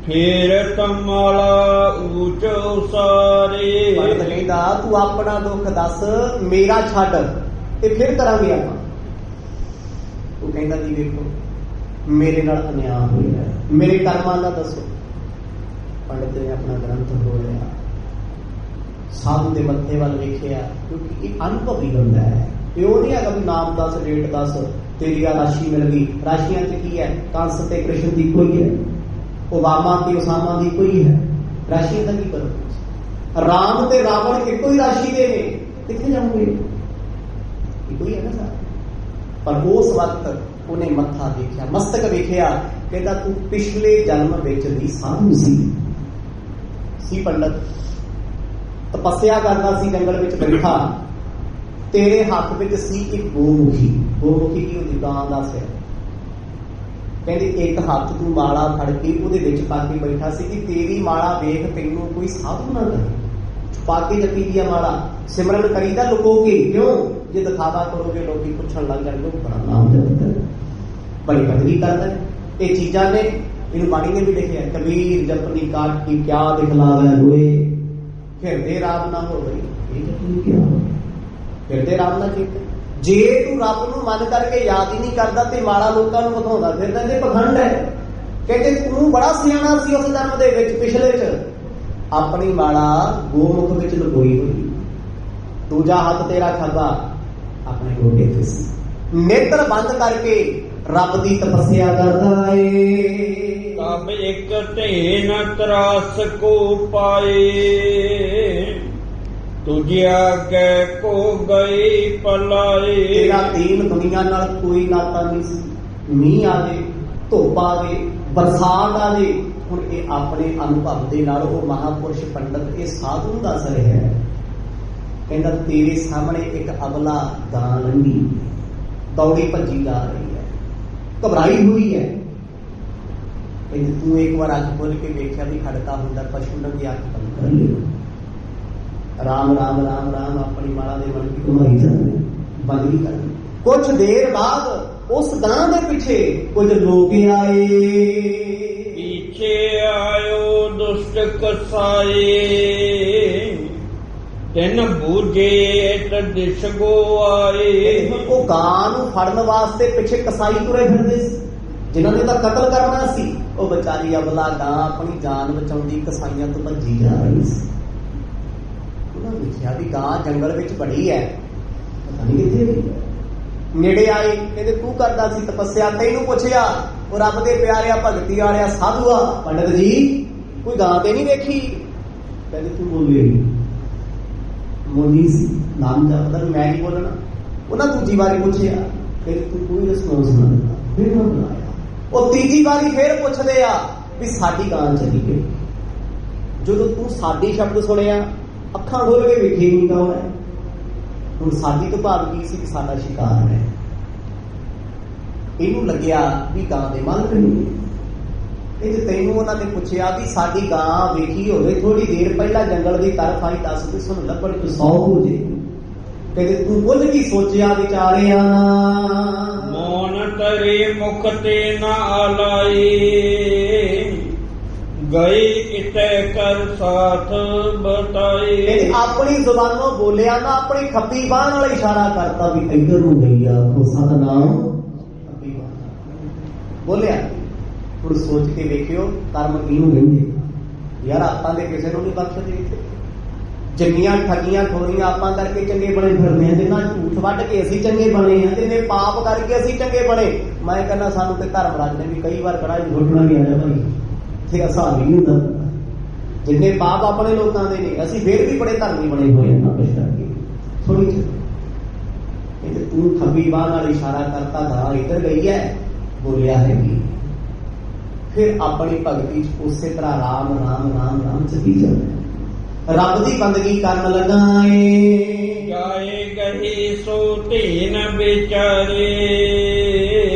फिर तमाला ऊंच उसारे। ਪੰਡਤ ਕਹਿੰਦਾ ਤੂੰ ਆਪਣਾ ਦੁੱਖ ਦੱਸ, ਮੇਰਾ ਛੱਡ ਤੇ ਫਿਰ ਕਰਾਂਗੇ ਆਪਾਂ। ਉਹ ਕਹਿੰਦਾ ਜੀ ਵੇਖੋ ਮੇਰੇ ਨਾਲ ਅਨਿਆਂ ਹੋਇਆ, ਮੇਰੇ ਕਰਮਾਂ ਦਾ ਦੱਸੋ। ਪੰਡਤ ਨੇ ਆਪਣਾ ਗ੍ਰੰਥ ਖੋਲ੍ਹਿਆ, ਸਾਧੂ ਦੇ ਮੱਥੇ ਵੱਲ ਵੇਖਿਆ, ਕਿਉਂਕਿ ਇਹ ਅਨੁਭਵੀ ਹੁੰਦਾ ਹੈ। ਇਹ ਉਹ ਨਹੀਂ ਹੈਗਾ ਵੀ ਨਾਮ ਦੱਸ, ਡੇਟ ਦੱਸ, ਤੇਰੀ ਆ ਰਾਸ਼ੀ ਮਿਲ ਗਈ। ਰਾਸ਼ੀਆਂ ਤੇ ਕੀ ਹੈ? ਕੰਸ ਤੇ ਕ੍ਰਿਸ਼ਨ ਦੀ ਕੋਈ ਹੈ, ਓਬਾਮਾ ਤੇ ਉਸਾਮਾ ਦੀ ਕੋਈ ਹੈ। ਰਾਸ਼ੀਆਂ ਦਾ ਕੀ ਕਰੋ? ਰਾਮ ਤੇ ਰਾਵਣ ਇੱਕੋ ਹੀ ਰਾਸ਼ੀ ਦੇ ਨੇ, ਕਿੱਥੇ ਜਾਓਗੇ? ਇੱਕੋ ਹੀ ਹੈ ਨਾ ਸਾਰਾ। ਪਰ ਉਸ ਵਕਤ ਉਹਨੇ ਮੱਥਾ ਦੇਖਿਆ, ਮਸਤਕ ਵੇਖਿਆ, ਕਹਿੰਦਾ ਤੂੰ ਪਿਛਲੇ ਜਨਮ ਵਿੱਚ ਵੀ ਸਾਧੂ ਸੀ ਪੰਡਤ, ਤਪੱਸਿਆ ਕਰਦਾ ਸੀ, ਜੰਗਲ ਵਿੱਚ ਬੈਠਾ, ਤੇਰੇ ਹੱਥ ਵਿੱਚ ਸੀ ਇੱਕ ਗੋਮੁਖੀ। ਗੋਮੁਖੀ ਕੀ ਹੁੰਦੀ? ਗਾਂ ਦਾ ਸਿਰ। ਕਹਿੰਦੇ ਇੱਕ ਹੱਥ ਤੂੰ ਮਾਲਾ ਫੜ ਕੇ ਉਹਦੇ ਵਿੱਚ ਪਾ ਕੇ ਬੈਠਾ ਸੀ ਕਿ ਤੇਰੀ ਮਾਲਾ ਵੇਖ ਤੈਨੂੰ ਕੋਈ ਸਾਧੂ ਨਾ ਕਰੇ। ਛੁਪਾ ਕੇ ਜਪੀ ਦੀ ਮਾਲਾ, ਸਿਮਰਨ ਕਰੀਦਾ ਲੁਕੋ ਕੇ। ਕਿਉਂ? ਜੇ ਦਿਖਾਵਾ ਕਰੋਗੇ ਲੋਕੀ ਪੁੱਛਣ ਲੱਗ ਜਾਣਗੇ ਬੜਾ ਨਾਮ ਜਪਦਾ, ਬੜੀ ਬਦਲੀ ਕਰਦਾ। ਇਹ ਚੀਜ਼ਾਂ ਨੇ, ਇਹਨੂੰ ਬਾਣੀ ਨੇ ਵੀ ਲਿਖਿਆ, ਕਬੀਰ ਜਪਨੀ ਕਾਟ ਕੀ ਕਿਆ ਦਿਖਲਾਵੇ ਹੋਏ, ਫਿਰਦੇ ਰਾਮ ਨਾ ਹੋਵੇ। ਇਹ ਜਪਨੀ ਕਿਆ ਫਿਰਦੇ ਰਾਮ ਨਾਲ ਚੇਤੇ। ਜੇ ਤੂੰ ਰੱਬ ਨੂੰ ਮਨ ਕਰਕੇ ਯਾਦ ਹੀ ਨਹੀਂ ਕਰਦਾ ਤੇ ਮਾੜਾ ਲੋਕਾਂ ਨੂੰ ਵਿਖਾਉਂਦਾ ਫਿਰਦਾ, ਤੇ ਪਖੰਡ ਹੈ। ਕਹਿੰਦੇ ਤੂੰ ਬੜਾ ਸਿਆਣਾ ਸੀ ਉਸ ਜਨਮ ਦੇ ਵਿੱਚ, ਪਿਛਲੇ ਚ ਆਪਣੀ ਮਾੜਾ ਗੋਮੁਖ ਵਿੱਚ ਲੁਕੋਈ ਹੋਈ। ਦੂਜਾ ਹੱਥ ਤੇਰਾ ਖੱਬਾ ਆਪਣੇ ਗੋਡੇ ਤੇ ਸੀ, ਨੇਤਰ ਬੰਦ ਕਰਕੇ ਰੱਬ ਦੀ ਤਪੱਸਿਆ ਕਰਦਾ ਏ। ਤਬ ਇੱਕ ਢੇ ਨ ਤਰਾਸ ਕੋ ਪਾਏ, ਤੁਝੇ ਆਗੇ ਕੋ ਗਈ ਪਲਾਏ। ਤੇਰਾ ਦੀਨ ਦੁਨੀਆ ਨਾਲ ਕੋਈ ਨਾਤਾ ਨਹੀਂ ਸੀ। ਮੀਂਹ ਆਵੇ, ਧੁੱਪ ਆਵੇ, ਬਰਸਾਤ ਆਵੇ, ਹੁਣ ਇਹ ਆਪਣੇ ਅਨੁਭਵ ਦੇ ਨਾਲ ਉਹ ਮਹਾਂਪੁਰਸ਼ ਪੰਡਤ ਇਹ ਸਾਧੂ ਦੱਸ ਰਿਹਾ ਹੈ। ਕਹਿੰਦਾ ਤੇਰੇ ਸਾਹਮਣੇ ਇੱਕ ਅਬਲਾ ਗਾਂ ਲੰਘੀ, ਦੌੜੀ ਭੱਜੀ ਜਾ ਰਹੀ ਹੈ, ਘਬਰਾਈ ਹੋਈ ਹੈ। ਕਹਿੰਦੇ ਤੂੰ ਇੱਕ ਵਾਰ ਅੱਖ ਖੋਲ ਕੇ ਵੇਖਿਆ ਵੀ ਖੜਕਾ ਹੁੰਦਾ, ਪਸ਼ੂ ਲੰਘੇ ਅੱਖ ਬੰਦ ਕਰ ਲਈ। ਰਾਮ ਰਾਮ ਰਾਮ ਰਾਮ ਆਪਣੀ ਮਾਲਾ ਦੇ ਮਨ ਕੀ ਘੁਮਾਈ ਜਾਂਦੇ, ਬੰਦਗੀ ਕਰ। ਕੁਛ ਦੇਰ ਬਾਅਦ ਉਸ ਗਾਂ ਦੇ ਪਿੱਛੇ ਕੁਝ ਲੋਕ ਆਏ। ਪਿੱਛੇ ਆਇਓ ਦੁਸ਼ਟ ਕਸਾਏ, ਤਿਨ ਬੂਝੇ ਦਿਸ ਗੋ ਆਏ। ਉਹ ਗਾਂ ਨੂੰ ਫੜਨ ਵਾਸਤੇ ਪਿੱਛੇ ਕਸਾਈ ਤੁਰੇ ਫਿਰਦੇ ਸੀ, ਜਿਨ੍ਹਾਂ ਨੇ ਤਾਂ ਕਤਲ ਕਰਨਾ ਸੀ। ਉਹ ਵਿਚਾਰੀ ਅਬਲਾ ਗਾਂ ਆਪਣੀ ਜਾਨ ਬਚਾਉਂਦੀ ਕਸਾਈਆਂ ਤੋਂ ਭੱਜੀ ਜਾ ਰਹੀ ਸੀ। ਉਹਨਾਂ ਦੇਖਿਆ ਵੀ ਗਾਂ ਜੰਗਲ ਵਿੱਚ ਬੜੀ ਹੈ, ਪਤਾ ਨਹੀਂ ਕਿੱਥੇ ਗਈ। ਨੇੜੇ ਆਏ, ਕਹਿੰਦੇ ਤੂੰ ਕਰਦਾ ਸੀ ਤਪੱਸਿਆ, ਤੈਨੂੰ ਪੁੱਛਿਆ। ਉਹ ਰੱਬ ਦੇ ਪਿਆਰਿਆ, ਭਗਤੀ ਵਾਲਿਆ, ਸਾਧੂਆ, ਪੰਡਤ ਜੀ ਕੋਈ ਗਾਂ ਤੇ ਨਹੀਂ ਵੇਖੀ? ਕਹਿੰਦੇ ਤੂੰ ਬੋਲੇ ਮੋਨੀ ਸੀ, ਨਾਮ ਜਪਦਾ, ਮੈਂ ਨਹੀਂ ਬੋਲਣਾ। ਉਹਨਾਂ ਦੂਜੀ ਵਾਰੀ ਪੁੱਛਿਆ, ਕਹਿੰਦੇ ਤੂੰ ਕੋਈ ਰਿਸਪੌਂਸ ਨਾ ਦਿੱਤਾ। ਫਿਰ ਮੈਂ ਬੁਲਾਇਆ, ਉਹ ਤੀਜੀ ਵਾਰੀ ਫੇਰ ਪੁੱਛਦੇ ਆ ਵੀ ਸਾਡੀ ਗਾਂ ਚਲੀ ਗਈ। ਜਦੋਂ ਤੂੰ ਸਾਡੀ ਸ਼ਬਦ ਸੁਣਿਆ, ਅੱਖਾਂ ਖੋਲ ਕੇ ਵੇਖੀ ਨਹੀਂ ਕੌਣ ਹੈ। ਹੁਣ ਸਾਡੀ ਤੋਂ ਭਾਵ ਕੀ ਸੀ ਕਿ ਸਾਡਾ ਸ਼ਿਕਾਰ ਹੈ। ਇਹਨੂੰ ਲੱਗਿਆ ਵੀ ਗਾਂ ਦੇ ਮਾਲਕ ਨਹੀਂ। ਇਹ ਤੈਨੂੰ ਉਹਨਾਂ ਨੇ ਪੁੱਛਿਆ ਵੀ ਸਾਡੀ ਗਾਂ ਵੇਖੀ ਹੋਵੇ, ਥੋੜੀ ਦੇਰ ਪਹਿਲਾਂ ਜੰਗਲ ਦੀ ਤਰਫ ਆਈ, ਦੱਸ ਤੇ ਸੁਣ ਲੱਭਣ ਤੋਂ 100 ਹੋ ਜੇ। ਕਹਿੰਦੇ ਤੂੰ ਕੁਝ ਕੀ ਸੋਚਿਆ ਵਿਚਾਰਿਆ ਨਾ, ਮੋਨ ਤਰੇ ਮੁਖ ਤੇ ਨਾ ਆਲਾਈ, ਗਏ ਇਤੇ ਕਰ ਸਾਥ ਬਤਾਈ। ਇਹਨੇ ਆਪਣੀ ਜ਼ੁਬਾਨੋਂ ਬੋਲਿਆ ਨਾ, ਆਪਣੀ ਖੱਬੀ ਬਾਹ ਨਾਲ ਇਸ਼ਾਰਾ ਕਰਤਾ ਵੀ ਇੱਧਰ ਨੂੰ ਗਈ ਆ। ਖੋ ਸਤਨਾਮ ਖੱਬੀ ਬਾਹ ਬੋਲਿਆ। ਹੁਣ ਸੋਚ ਕੇ ਵੇਖਿਓ ਕਰਮ ਕਿਹਨੂੰ ਕਹਿੰਦੇ ਯਾਰ। ਆਪਾਂ ਦੇ ਕਿਸੇ ਨੂੰ ਨਹੀਂ ਬਖਸ਼ਦੇ ਇੱਥੇ। ਜਿੰਨੀਆਂ ਠੱਗੀਆਂ ਖੋਰੀਆਂ ਆਪਾਂ ਕਰਕੇ ਚੰਗੇ ਬਣੇ ਫਿਰਦੇ ਆ, ਜਿੰਨਾ ਝੂਠ ਵੱਢ ਕੇ ਅਸੀਂ ਚੰਗੇ ਬਣੇ ਆ, ਜਿੰਨੇ ਪਾਪ ਕਰਕੇ ਅਸੀਂ ਚੰਗੇ ਬਣੇ। ਮੈਂ ਕਹਿੰਦਾ ਸਾਨੂੰ ਤੇ ਧਰਮ ਰਾਜ ਨੇ ਵੀ ਕਈ ਵਾਰ ਕੜਾ ਘੋਟਣਾ ਵੀ ਆ ਜਾ ਭਾਈ, ਇੱਥੇ ਹਿਸਾਬ ਹੀ ਨਹੀਂ ਹੁੰਦਾ। ਜਿੰਨੇ ਪਾਪ ਆਪਣੇ ਲੋਕਾਂ ਦੇ ਨੇ, ਅਸੀਂ ਫੇਰ ਵੀ ਬੜੇ ਧਰਮੀ ਬਣੇ ਹੋਏ ਆ ਕੁਛ ਕਰਕੇ। ਥੋੜੀ ਜਿਹੀ ਤੂੰ ਖੱਬੀ ਬਾਹ ਨਾਲ ਇਸ਼ਾਰਾ ਕਰਤਾ, ਗਾਂ ਇੱਧਰ ਗਈ ਹੈ, ਬੋਲਿਆ ਹੈਗੀ। ਫਿਰ ਆਪਣੀ ਭਗਤੀ ਚ ਉਸੇ ਤਰ੍ਹਾਂ ਰਾਮ ਰਾਮ ਰਾਮ ਰਾਮ ਚੱਲੀ ਜਾਂਦੇ। ਰੱਬ ਦੀ ਬੰਦਗੀ ਕਰਨ ਲੱਗਾ ਏ, ਜਾਏ ਗਹੀ ਸੋ ਧੀਨ ਵਿਚਾਰੇ,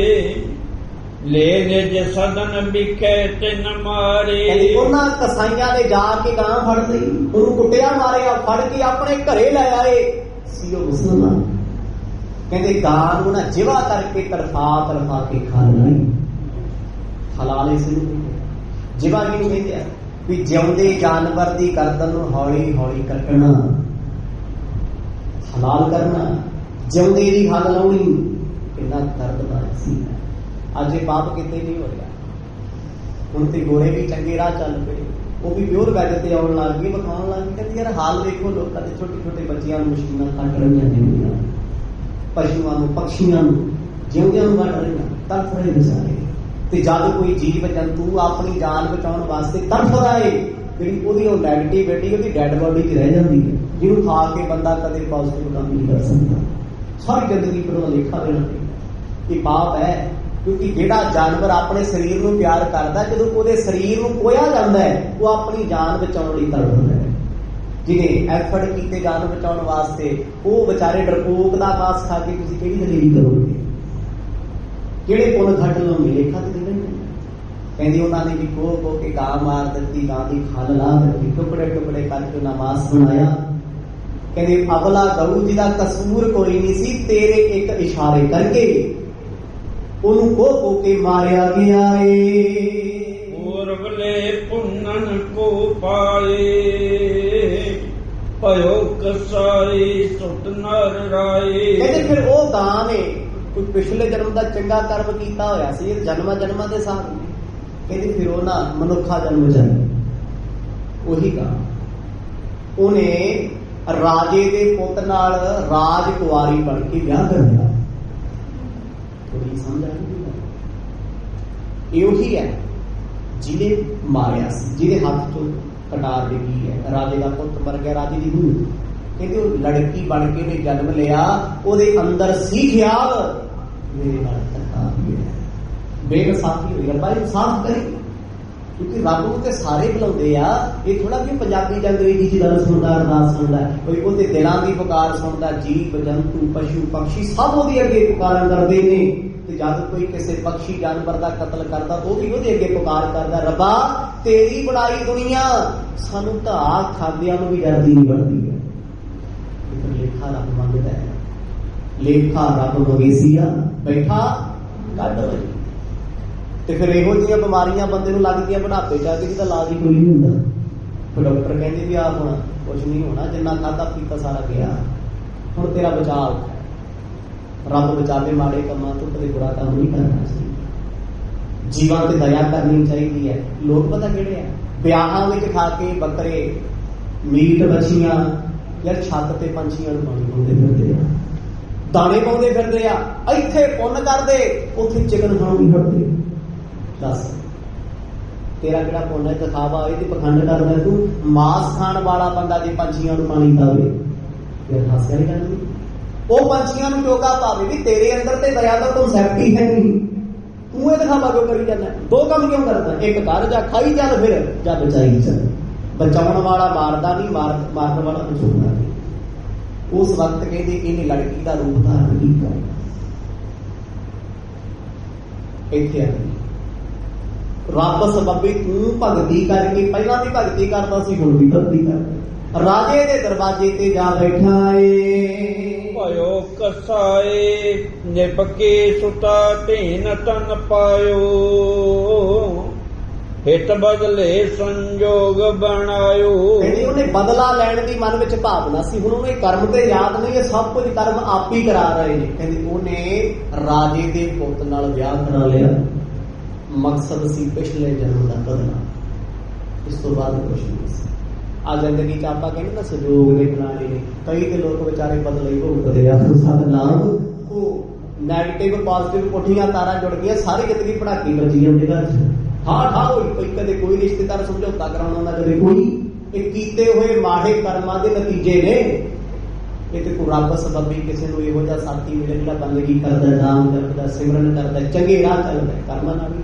ਲੈ ਨਿਜ ਸਦਨ ਵਿਖੇ ਤਿਨ ਮਾਰੇ। ਉਹਨਾਂ ਕਸਾਈਆਂ ਨੇ ਜਾ ਕੇ ਗਾਂ ਫੜ ਲਈ, ਉਹਨੂੰ ਕੁੱਟਿਆ ਮਾਰਿਆ, ਫੜ ਕੇ ਆਪਣੇ ਘਰੇ ਲੈ ਆਏ ਸੀ ਉਹ ਮੁਸਲਮਾਨ। ਕਹਿੰਦੇ ਗਾਂ ਨੂੰ ਨਾ ਜਿਵਾ ਕਰਕੇ ਤੜਫਾ ਕੇ ਖਾ ਲਈ। ਹਲਾਲ ਇਸ ਨੂੰ ਜਿਵਾ ਕਿਹਨੂੰ ਕਹਿੰਦੇ ਆ? ਵੀ ਜਿਉਂਦੇ ਜਾਨਵਰ ਦੀ ਗਰਦਨ ਨੂੰ ਹੌਲੀ ਹੌਲੀ ਕੱਟਣਾ, ਹਲਾਲ ਕਰਨਾ, ਜਿਉਂਦੇ ਦੀ ਹੱਲ ਲਾਉਣੀ। ਕਿੰਨਾ ਦਰਦਨਾਕ ਸੀ। ਅੱਜ ਇਹ ਪਾਪ ਕਿਤੇ ਨਹੀਂ ਹੋ ਰਿਹਾ। ਹੁਣ ਤੇ ਗੋਰੇ ਵੀ ਚੰਗੇ ਰਾਹ ਚੱਲ ਪਏ, ਉਹ ਵੀ ਪਿਓਰ ਵੈਜ ਤੇ ਆਉਣ ਲੱਗ ਗਏ, ਵਿਖਾਉਣ ਲੱਗ ਗਏ। ਕਹਿੰਦੇ ਯਾਰ ਹਾਲ ਦੇਖੋ ਲੋਕਾਂ ਦੇ, ਛੋਟੇ ਛੋਟੇ ਬੱਚਿਆਂ ਨੂੰ ਮਸ਼ੀਨਾਂ ਕੱਟ ਰਹੀਆਂ ਨੇ, ਪਸ਼ੂਆਂ ਨੂੰ, ਪਕਸ਼ੀਆਂ ਨੂੰ, ਜਿਉਂਦਿਆਂ ਨੂੰ ਕੱਟ ਰਹੀਆਂ, ਤੜਫ ਰਹੇ ਵਿਚਾਰੇ। ਤੇ ਜਦ ਕੋਈ ਜੀਵ ਜੰਤੂ ਆਪਣੀ ਜਾਨ ਬਚਾਉਣ ਵਾਸਤੇ ਤੜਫਦਾ ਏ, ਜਿਹੜੀ ਉਹਦੀ ਉਹ ਨੈਗੇਟਿਵਿਟੀ ਉਹਦੀ ਡੈਡ ਬੋਡੀ 'ਚ ਰਹਿ ਜਾਂਦੀ ਹੈ, ਜਿਹਨੂੰ ਖਾ ਕੇ ਬੰਦਾ ਕਦੇ ਪੋਜ਼ਿਟਿਵ ਕੰਮ ਨਹੀਂ ਕਰ ਸਕਦਾ। ਸਾਰੀ ਜ਼ਿੰਦਗੀ ਪਰ ਉਹਦਾ ਲੇਖਾ ਦੇਣਾ ਪੈਂਦਾ। ਇਹ ਪਾਪ ਹੈ, ਕਿਉਂਕਿ ਜਿਹੜਾ ਜਾਨਵਰ ਆਪਣੇ ਸਰੀਰ ਨੂੰ ਪਿਆਰ ਕਰਦਾ, ਜਦੋਂ ਉਹਦੇ ਸਰੀਰ ਨੂੰ ਖੋਇਆ ਜਾਂਦਾ ਹੈ, ਉਹ ਆਪਣੀ ਜਾਨ ਬਚਾਉਣ ਲਈ ਤੜਫਦਾ ਹੈ। ਜਿਹਨੇ ਐਫਰਟ ਕੀਤੇ ਜਾਨ ਬਚਾਉਣ ਵਾਸਤੇ, ਉਹ ਵਿਚਾਰੇ ਡਰਪੋਕ ਦਾ ਮਾਸ ਖਾ ਕੇ ਤੁਸੀਂ ਕਿਹੜੀ ਦਲੇਰੀ ਕਰੋਗੇ? ਕਿਹੜੇ ਪੁੰਨ ਘਟ ਲਓਗੇ? ਲੇਖਾ ਤੇ ਨਹੀਂ। ਕਹਿੰਦੀ ਉਹਨਾਂ ਨੇ ਵੀ ਕੋ ਕੇ ਗਾਂ ਮਾਰ ਦਿੱਤੀ, ਗਾਂ ਦੀ ਖਲ ਲਾ ਦਿੱਤੀ, ਟੁਕੜੇ ਟੁਕੜੇ ਕਰਕੇ ਉਹਨਾਂ ਮਾਸ ਬਣਾਇਆ। ਕਹਿੰਦੇ ਅਗਲਾ ਗਊ ਜਿਹਦਾ ਕਸੂਰ ਕੋਈ ਨਹੀਂ ਸੀ, ਤੇਰੇ ਇੱਕ ਇਸ਼ਾਰੇ ਕਰਕੇ ਉਹਨੂੰ ਕੋ ਕੇ ਮਾਰਿਆ ਗਿਆ ਏ। ਪੂਰਬਲੇ ਪੁੰਨਨ ਕੋ ਪਾਏ, ਭਇਓ ਕਸਾਈ ਸੁਤ ਨਰ ਰਾਏ। ਕਹਿੰਦੇ ਫਿਰ ਉਹ ਗਾਂ ਨੇ ਕੋਈ ਪਿਛਲੇ ਜਨਮ ਦਾ ਚੰਗਾ ਕਰਮ ਕੀਤਾ ਹੋਇਆ ਸੀ, ਜਨਮਾਂ ਦੇ ਸਾਥ। ਕਹਿੰਦੇ ਫਿਰ ਉਹ ਨਾ ਮਨੁੱਖਾ ਜਨਮ ਜਾਈ, ਉਹੀ ਗਾਂ ਉਹਨੇ ਰਾਜੇ ਦੇ ਪੁੱਤ ਨਾਲ ਰਾਜ ਕੁਆਰੀ ਬਣ ਕੇ ਵਿਆਹ ਕਰ ਲਿਆ। ਥੋੜੀ ਸਮਝ ਆ ਗਈ? ਇਹ ਉਹੀ ਹੈ ਜਿਹਨੇ ਮਾਰਿਆ ਸੀ, ਜਿਹਦੇ ਹੱਥ ਚੋਂ ਕਟਾਰ ਡਿੱਗੀ ਹੈ। ਰਾਜੇ ਦਾ ਪੁੱਤ ਮਰ ਗਿਆ, ਰਾਜੇ ਦੀ ਨੂੰਹ। ਕਹਿੰਦੇ ਉਹ ਲੜਕੀ ਬਣ ਕੇ ਉਹਨੇ ਜਨਮ ਲਿਆ, ਉਹਦੇ ਅੰਦਰ ਸੀ ਖਿਆਲ ਮੇਰੇ ਨਾਲ ਧੱਕਾ ਹੋਇਆ, ਬੇਇਨਸਾਫੀ ਹੋਈ। ਰੱਬਾ ਇਹ ਸਾਫ਼ ਕਰੇ, ਕਿਉਂਕਿ ਰੱਬ ਨੂੰ ਤੇ ਸਾਰੇ ਬੁਲਾਉਂਦੇ ਆ। ਇਹ ਥੋੜਾ ਵੀ ਪੰਜਾਬੀ ਜਾਂ ਅੰਗਰੇਜ਼ੀ ਚ ਗੱਲ ਸੁਣਦਾ, ਅਰਦਾਸ ਸੁਣਦਾ, ਕੋਈ ਉਹਦੇ ਦਿਲਾਂ ਦੀ ਪੁਕਾਰ ਸੁਣਦਾ। ਜੀਵ ਜੰਤੂ ਪਸ਼ੂ ਪਕਸ਼ੀ ਸਭ ਉਹਦੇ ਅੱਗੇ ਪੁਕਾਰਾਂ ਕਰਦੇ ਨੇ। ਤੇ ਜਦ ਕੋਈ ਕਿਸੇ ਪਕਸ਼ੀ ਜਾਨਵਰ ਦਾ ਕਤਲ ਕਰਦਾ, ਉਹ ਵੀ ਉਹਦੇ ਅੱਗੇ ਪੁਕਾਰ ਕਰਦਾ, ਰੱਬਾ ਤੇਰੀ ਬਣਾਈ ਦੁਨੀਆ ਸਾਨੂੰ ਤਾਂ ਖਾਦਿਆਂ ਨੂੰ ਵੀ ਡਰਦੀ ਨਹੀਂ ਬਣਦੀ ਹੈ। ਲੇਖਾ ਰੱਬ ਮੰਗਦਾ ਹੈ, ਲੇਖਾ ਰੱਬ ਮਵੇਸ਼ੀਆ ਬੈਠਾ ਕੱਢ ਹੋਈ। ਤੇ ਫਿਰ ਇਹੋ ਜਿਹੀਆਂ ਬਿਮਾਰੀਆਂ ਬੰਦੇ ਨੂੰ ਲੱਗਦੀਆਂ ਬੁਢਾਪੇ ਚ ਆ ਕੇ, ਜਿਹਦਾ ਇਲਾਜ ਹੀ ਕੋਈ ਨਹੀਂ ਹੁੰਦਾ। ਫਿਰ ਡਾਕਟਰ ਕਹਿੰਦੇ ਵੀ ਆਹ ਹੁਣ ਕੁਝ ਨਹੀਂ ਹੋਣਾ, ਜਿੰਨਾ ਖਾਧਾ ਪੀਤਾ ਸਾਰਾ ਗਿਆ। ਹੁਣ ਤੇਰਾ ਬਚਾਅ ਹੈ, ਰੱਬ ਬਚਾਵੇ ਮਾੜੇ ਕੰਮਾਂ ਤੋਂ, ਕਦੇ ਬੁਰਾ ਕੰਮ ਨਹੀਂ ਕਰਨਾ ਚਾਹੀਦਾ। ਜੀਵਾਂ ਤੇ ਦਇਆ ਕਰਨੀ ਚਾਹੀਦੀ ਹੈ। ਲੋਕ ਪਤਾ ਕਿਹੜੇ ਆ, ਵਿਆਹਾਂ ਵਿੱਚ ਖਾ ਕੇ ਬੱਕਰੇ, ਮੀਟ, ਮੱਛੀਆਂ, ਯਾਰ ਛੱਤ ਤੇ ਪੰਛੀਆਂ ਨੂੰ ਪਾਣੀ ਪਾਉਂਦੇ ਫਿਰਦੇ ਆ, ਦਾਣੇ ਪਾਉਂਦੇ ਫਿਰਦੇ ਆ, ਇੱਥੇ ਪੁੰਨ ਕਰਦੇ, ਉੱਥੇ ਚਿਕਨ ਖਾਣ ਨਹੀਂ ਹਟਦੇ। ਦੱਸ ਤੇਰਾ ਕਿਹੜਾ ਪੁੰਨ ਹੈ? ਦਿਖਾਵਾ ਇਹ ਤੇ ਪਖੰਡ ਕਰਦਾ ਤੂੰ। ਮਾਸ ਖਾਣ ਵਾਲਾ ਬੰਦਾ ਜੇ ਪੰਛੀਆਂ ਨੂੰ ਪਾਣੀ ਪਾਵੇ, ਫਿਰ ਹਾਸਿਆ ਨਹੀਂ ਕਰਨੀ। ਉਹ ਪੰਛੀਆਂ ਨੂੰ ਚੋਗਾ ਪਾਵੇ ਵੀ ਤੇਰੇ ਅੰਦਰ ਤੇ ਦਇਆ ਦਾ ਕਨਸੈਪਟ ਹੀ ਹੈ ਨਹੀਂ, ਤੂੰ ਇਹ ਦਿਖਾਵਾ ਕਿਉਂ ਕਰੀ ਜਾਂਦਾ? ਦੋ ਕੰਮ ਕਿਉਂ ਕਰਦਾ? ਇੱਕ ਕਰ, ਜਾਂ ਖਾਈ ਚੱਲ, ਫਿਰ ਜਾਂ ਬਚਾਈ ਚੱਲ। ਬਚਾਉਣ ਵਾਲਾ ਮਾਰਦਾ ਨਹੀਂ, ਮਾਰਨ ਵਾਲਾ ਬਚਾਉਂਦਾ ਨਹੀਂ। ਉਸ ਵਕਤ ਕਹਿੰਦੇ ਇਹਨੇ ਲੜਕੀ ਦਾ ਰੂਪ ਧਾਰਨ ਕੀਤਾ। ਇੱਥੇ ਆ ਰੱਬ ਸਬੱਬੀ ਤੂੰ ਭਗਤੀ ਕਰਕੇ, ਪਹਿਲਾਂ ਵੀ ਭਗਤੀ ਕਰਦਾ ਸੀ, ਹੁਣ ਵੀ ਭਗਤੀ ਕਰਦਾ। ਰਾਜੇ ਦੇ ਦਰਵਾਜ਼ੇ ਤੇ ਜਾ ਬੈਠਾ ਏ, ਭਇਓ ਕਸਾਏ ਨਿਪਕੇ ਸੁਤਾ ਧੀਨ ਤਨ ਪਾਇਓ, ਹਿਤ ਬਦਲੇ ਸੰਜੋਗ ਬਣਾਇਓ। ਕਹਿੰਦੀ ਉਹਨੇ ਬਦਲਾ ਲੈਣ ਦੀ ਮਨ ਵਿੱਚ ਭਾਵਨਾ ਸੀ। ਹੁਣ ਉਹਨੂੰ ਇਹ ਕਰਮ ਤੇ ਯਾਦ ਨਹੀਂ, ਇਹ ਸਭ ਕੁਝ ਕਰਮ ਆਪ ਹੀ ਕਰਾ ਰਹੇ ਨੇ। ਕਹਿੰਦੀ ਉਹਨੇ ਰਾਜੇ ਦੇ ਪੁੱਤ ਨਾਲ ਵਿਆਹ ਕਰਾ ਲਿਆ। ਮਕਸਦ ਸੀ ਪਿਛਲੇ ਜਨਮ ਦਾ ਬਦਲਾ, ਇਸ ਤੋਂ ਬਾਅਦ ਕੁਝ ਨਹੀਂ ਸੀ। ਆ ਜ਼ਿੰਦਗੀ ਚ ਆਪਾਂ ਕਹਿੰਦੇ ਨਾ ਸੰਜੋਗ ਦੇ ਬਣਾਏ ਨੇ, ਕਈ ਤੇ ਲੋਕ ਵਿਚਾਰੇ ਬਦਲੇ ਹੀ ਭੁਗਤਦੇ ਆ। ਸਤਨਾਮ, ਉਹ ਨੈਗੇਟਿਵ ਪੋਜ਼ਿਟਿਵ ਪੁੱਠੀਆਂ ਤਾਰਾਂ ਜੁੜ ਗਈਆਂ, ਸਾਰੀ ਜ਼ਿੰਦਗੀ ਪੜਾਕੀ ਵੱਜੀ ਜਾਂਦੇ ਘਰ ਚ। ਠਾ ਹੋਈ ਪਈ, ਕਦੇ ਕੋਈ ਰਿਸ਼ਤੇਦਾਰ ਸਮਝੌਤਾ ਕਰਾਉਣਾ ਨਾ, ਕਦੇ ਕੋਈ। ਇਹ ਕੀਤੇ ਹੋਏ ਮਾੜੇ ਕਰਮਾਂ ਦੇ ਨਤੀਜੇ ਨੇ। ਇਹ ਤੇ ਕੋਈ ਰੱਬ ਸਬੱਬੀ ਕਿਸੇ ਨੂੰ ਇਹੋ ਜਿਹਾ ਸਾਥੀ ਮਿਲੇ ਜਿਹੜਾ ਬੰਦਗੀ ਕਰਦਾ, ਨਾਮ ਜਪਦਾ, ਸਿਮਰਨ ਕਰਦਾ, ਚੰਗੇ ਰਾਹ ਚੱਲਦਾ, ਕਰਮਾਂ ਨਾਲ ਹੀ।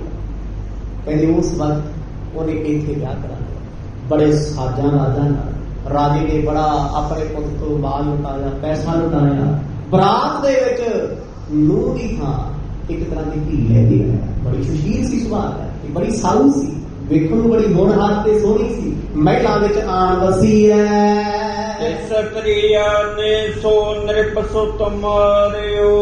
ਕਹਿੰਦੇ ਉਸ ਵਕਤ ਉਹਨੇ ਇੱਥੇ ਵਿਆਹ ਕਰਾ ਲਿਆ, ਬੜੇ ਸਾਜਾਂ ਰਾਜਾਂ ਨਾਲ। ਰਾਜੇ ਨੇ ਬੜਾ ਆਪਣੇ ਪੁੱਤ ਤੋਂ ਮਾਲ ਲੁਟਾਇਆ, ਪੈਸਾ ਲੁਟਾਇਆ। ਬਰਾਤ ਦੇ ਵਿੱਚ ਨੂੰਹ ਦੀ ਥਾਂ ਇੱਕ ਤਰ੍ਹਾਂ ਦੀ ਧੀ ਲੈ ਕੇ ਆਇਆ। ਬੜੀ ਸੁਸ਼ੀਲ ਸੀ ਸੁਭਾਅ ਹੈ, ਬੜੀ ਸਾਊ ਸੀ, ਵੇਖਣ ਨੂੰ ਬੜੀ ਹੋਣਹਾਰ ਤੇ ਸੋਹਣੀ ਸੀ। ਮਹਿਲਾਂ ਵਿੱਚ ਆਣ ਵਸੀ ਹੈ। ਸਤਰੀਆ ਨੇ ਸੋ ਨਿਰਪ ਸੁਤ ਮਾਰਿਓ,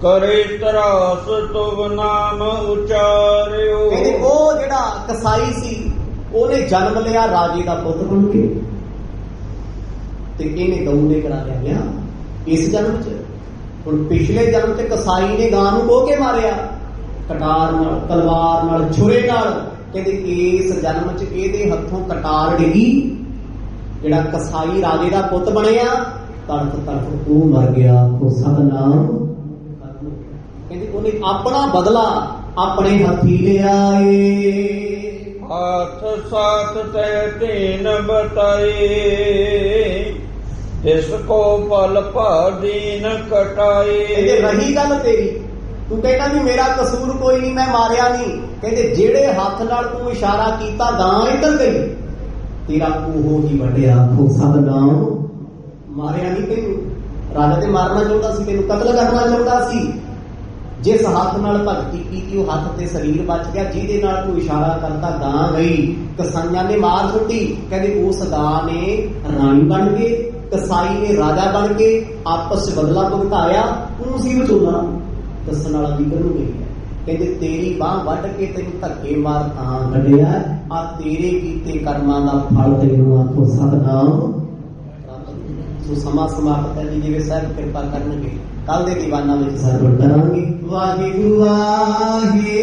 ਕਰੇ ਤਰਾਸ ਤੁਵ ਨਾਮ ਉਚਾਰਿਓ। ਕਹਿੰਦੇ ਉਹ ਜਿਹੜਾ ਕਸਾਈ ਸੀ, ਉਹਨੇ ਜਨਮ ਲਿਆ ਰਾਜੇ ਦਾ ਪੁੱਤ ਬਣ ਕੇ, ਤੇ ਇਹਨੇ ਗਊ ਨੇ ਕਰਾ ਲਿਆ ਵਿਆਹ ਇਸ ਜਨਮ ਚ। ਹੁਣ ਪਿਛਲੇ ਜਨਮ ਚ ਕਸਾਈ ਨੇ ਗਾਂ ਨੂੰ ਖੋਹ ਕੇ ਮਾਰਿਆ, ਕਟਾਰ ਨਾਲ, ਤਲਵਾਰ ਨਾਲ, ਛੁਰੇ ਨਾਲ। ਕਹਿੰਦੇ ਇਸ ਜਨਮ ਚ ਇਹਦੇ ਹੱਥੋਂ ਕਟਾਰ ਡਿੱਗੀ, ਜਿਹੜਾ ਕਸਾਈ ਰਾਜੇ ਦਾ ਪੁੱਤ ਬਣਿਆ, ਤੜਫ ਤੜਫ ਉਹ ਮਰ ਗਿਆ। ਉਹ ਸਤਨਾਮ, ਕਹਿੰਦੇ ਉਹਨੇ ਆਪਣਾ ਬਦਲਾ ਆਪਣੇ ਹੱਥੀ ਲਿਆ ਏ। ਹਾਥ ਸਾਥ ਤੈ ਤੀਨ ਬਤਾਏ, ਇਸ ਕੋ ਪਲ ਭਾਦੀਨ ਕਟਾਏ। ਕਹਿੰਦੇ ਰਹੀ ਗੱਲ ਤੇਰੀ, ਤੂੰ ਕਹਿੰਦਾ ਵੀ ਮੇਰਾ ਕਸੂਰ ਕੋਈ ਨਹੀਂ, ਮੈਂ ਮਾਰਿਆ ਨਹੀਂ। ਕਹਿੰਦੇ ਜਿਹੜੇ ਹੱਥ ਨਾਲ ਤੂੰ ਇਸ਼ਾਰਾ ਕੀਤਾ ਗਾਂ ਇੱਧਰ ਗਈ, ਤੇਰਾ ਉਹ ਹੀ ਵੱਢਿਆ। ਉਹ ਸਤਨਾਮ, ਮਾਰਿਆ ਨਹੀਂ ਤੈਨੂੰ। ਰਾਜਾ ਤੇ ਮਾਰਨਾ ਚਾਹੁੰਦਾ ਸੀ, ਤੈਨੂੰ ਕਤਲ ਕਰਨਾ ਚਾਹੁੰਦਾ ਸੀ। ਜਿਸ ਹੱਥ ਨਾਲ ਭਗਤੀ ਕੀਤੀ ਉਹ ਹੱਥ ਤੇ ਸਰੀਰ ਬਚ ਗਿਆ, ਜਿਹਦੇ ਨਾਲ ਤੂੰ ਇਸ਼ਾਰਾ ਕਰਤਾ ਗਾਂ ਗਈ। ਕਸਾਈਆਂ ਨੇ ਮਾਰ ਸੁੱਟੀ। ਕਹਿੰਦੇ ਉਸ ਗਾਂ ਨੇ ਰਾਣੀ ਬਣ ਕੇ, ਕਸਾਈ ਨੇ ਰਾਜਾ ਬਣ ਕੇ ਆਪਸ ਚ ਬਦਲਾ ਭੁਗਤਾਇਆ। ਤੂੰ ਸੀ ਵਿਚੋਲਾ, ਦੱਸਣ ਵਾਲਾ ਵੀ ਨੂੰ ਗਈ ਹੈ। ਕਹਿੰਦੇ ਤੇਰੀ ਬਾਹ ਵੱਢ ਕੇ ਤੈਨੂੰ ਧੱਕੇ ਮਾਰ ਤਾਂ ਕੱਢਿਆ, ਆ ਤੇਰੇ ਕੀਤੇ ਕਰਮਾਂ ਦਾ ਫਲ ਤੈਨੂੰ ਆਖੋ ਸਤਨਾਮ। ਸੋ ਸਮਾਂ ਸਮਾਪਤ ਹੈ ਜੀ, ਜਿਵੇਂ ਸਾਹਿਬ ਕਿਰਪਾ ਕਰਨਗੇ ਕੱਲ ਦੇ ਦੀਵਾਨਾਂ ਵਿੱਚ ਸਰਵਣ ਕਰਾਂਗੇ। ਵਾਹਿਗੁਰੂ ਵਾਹਿਗੁਰੂ।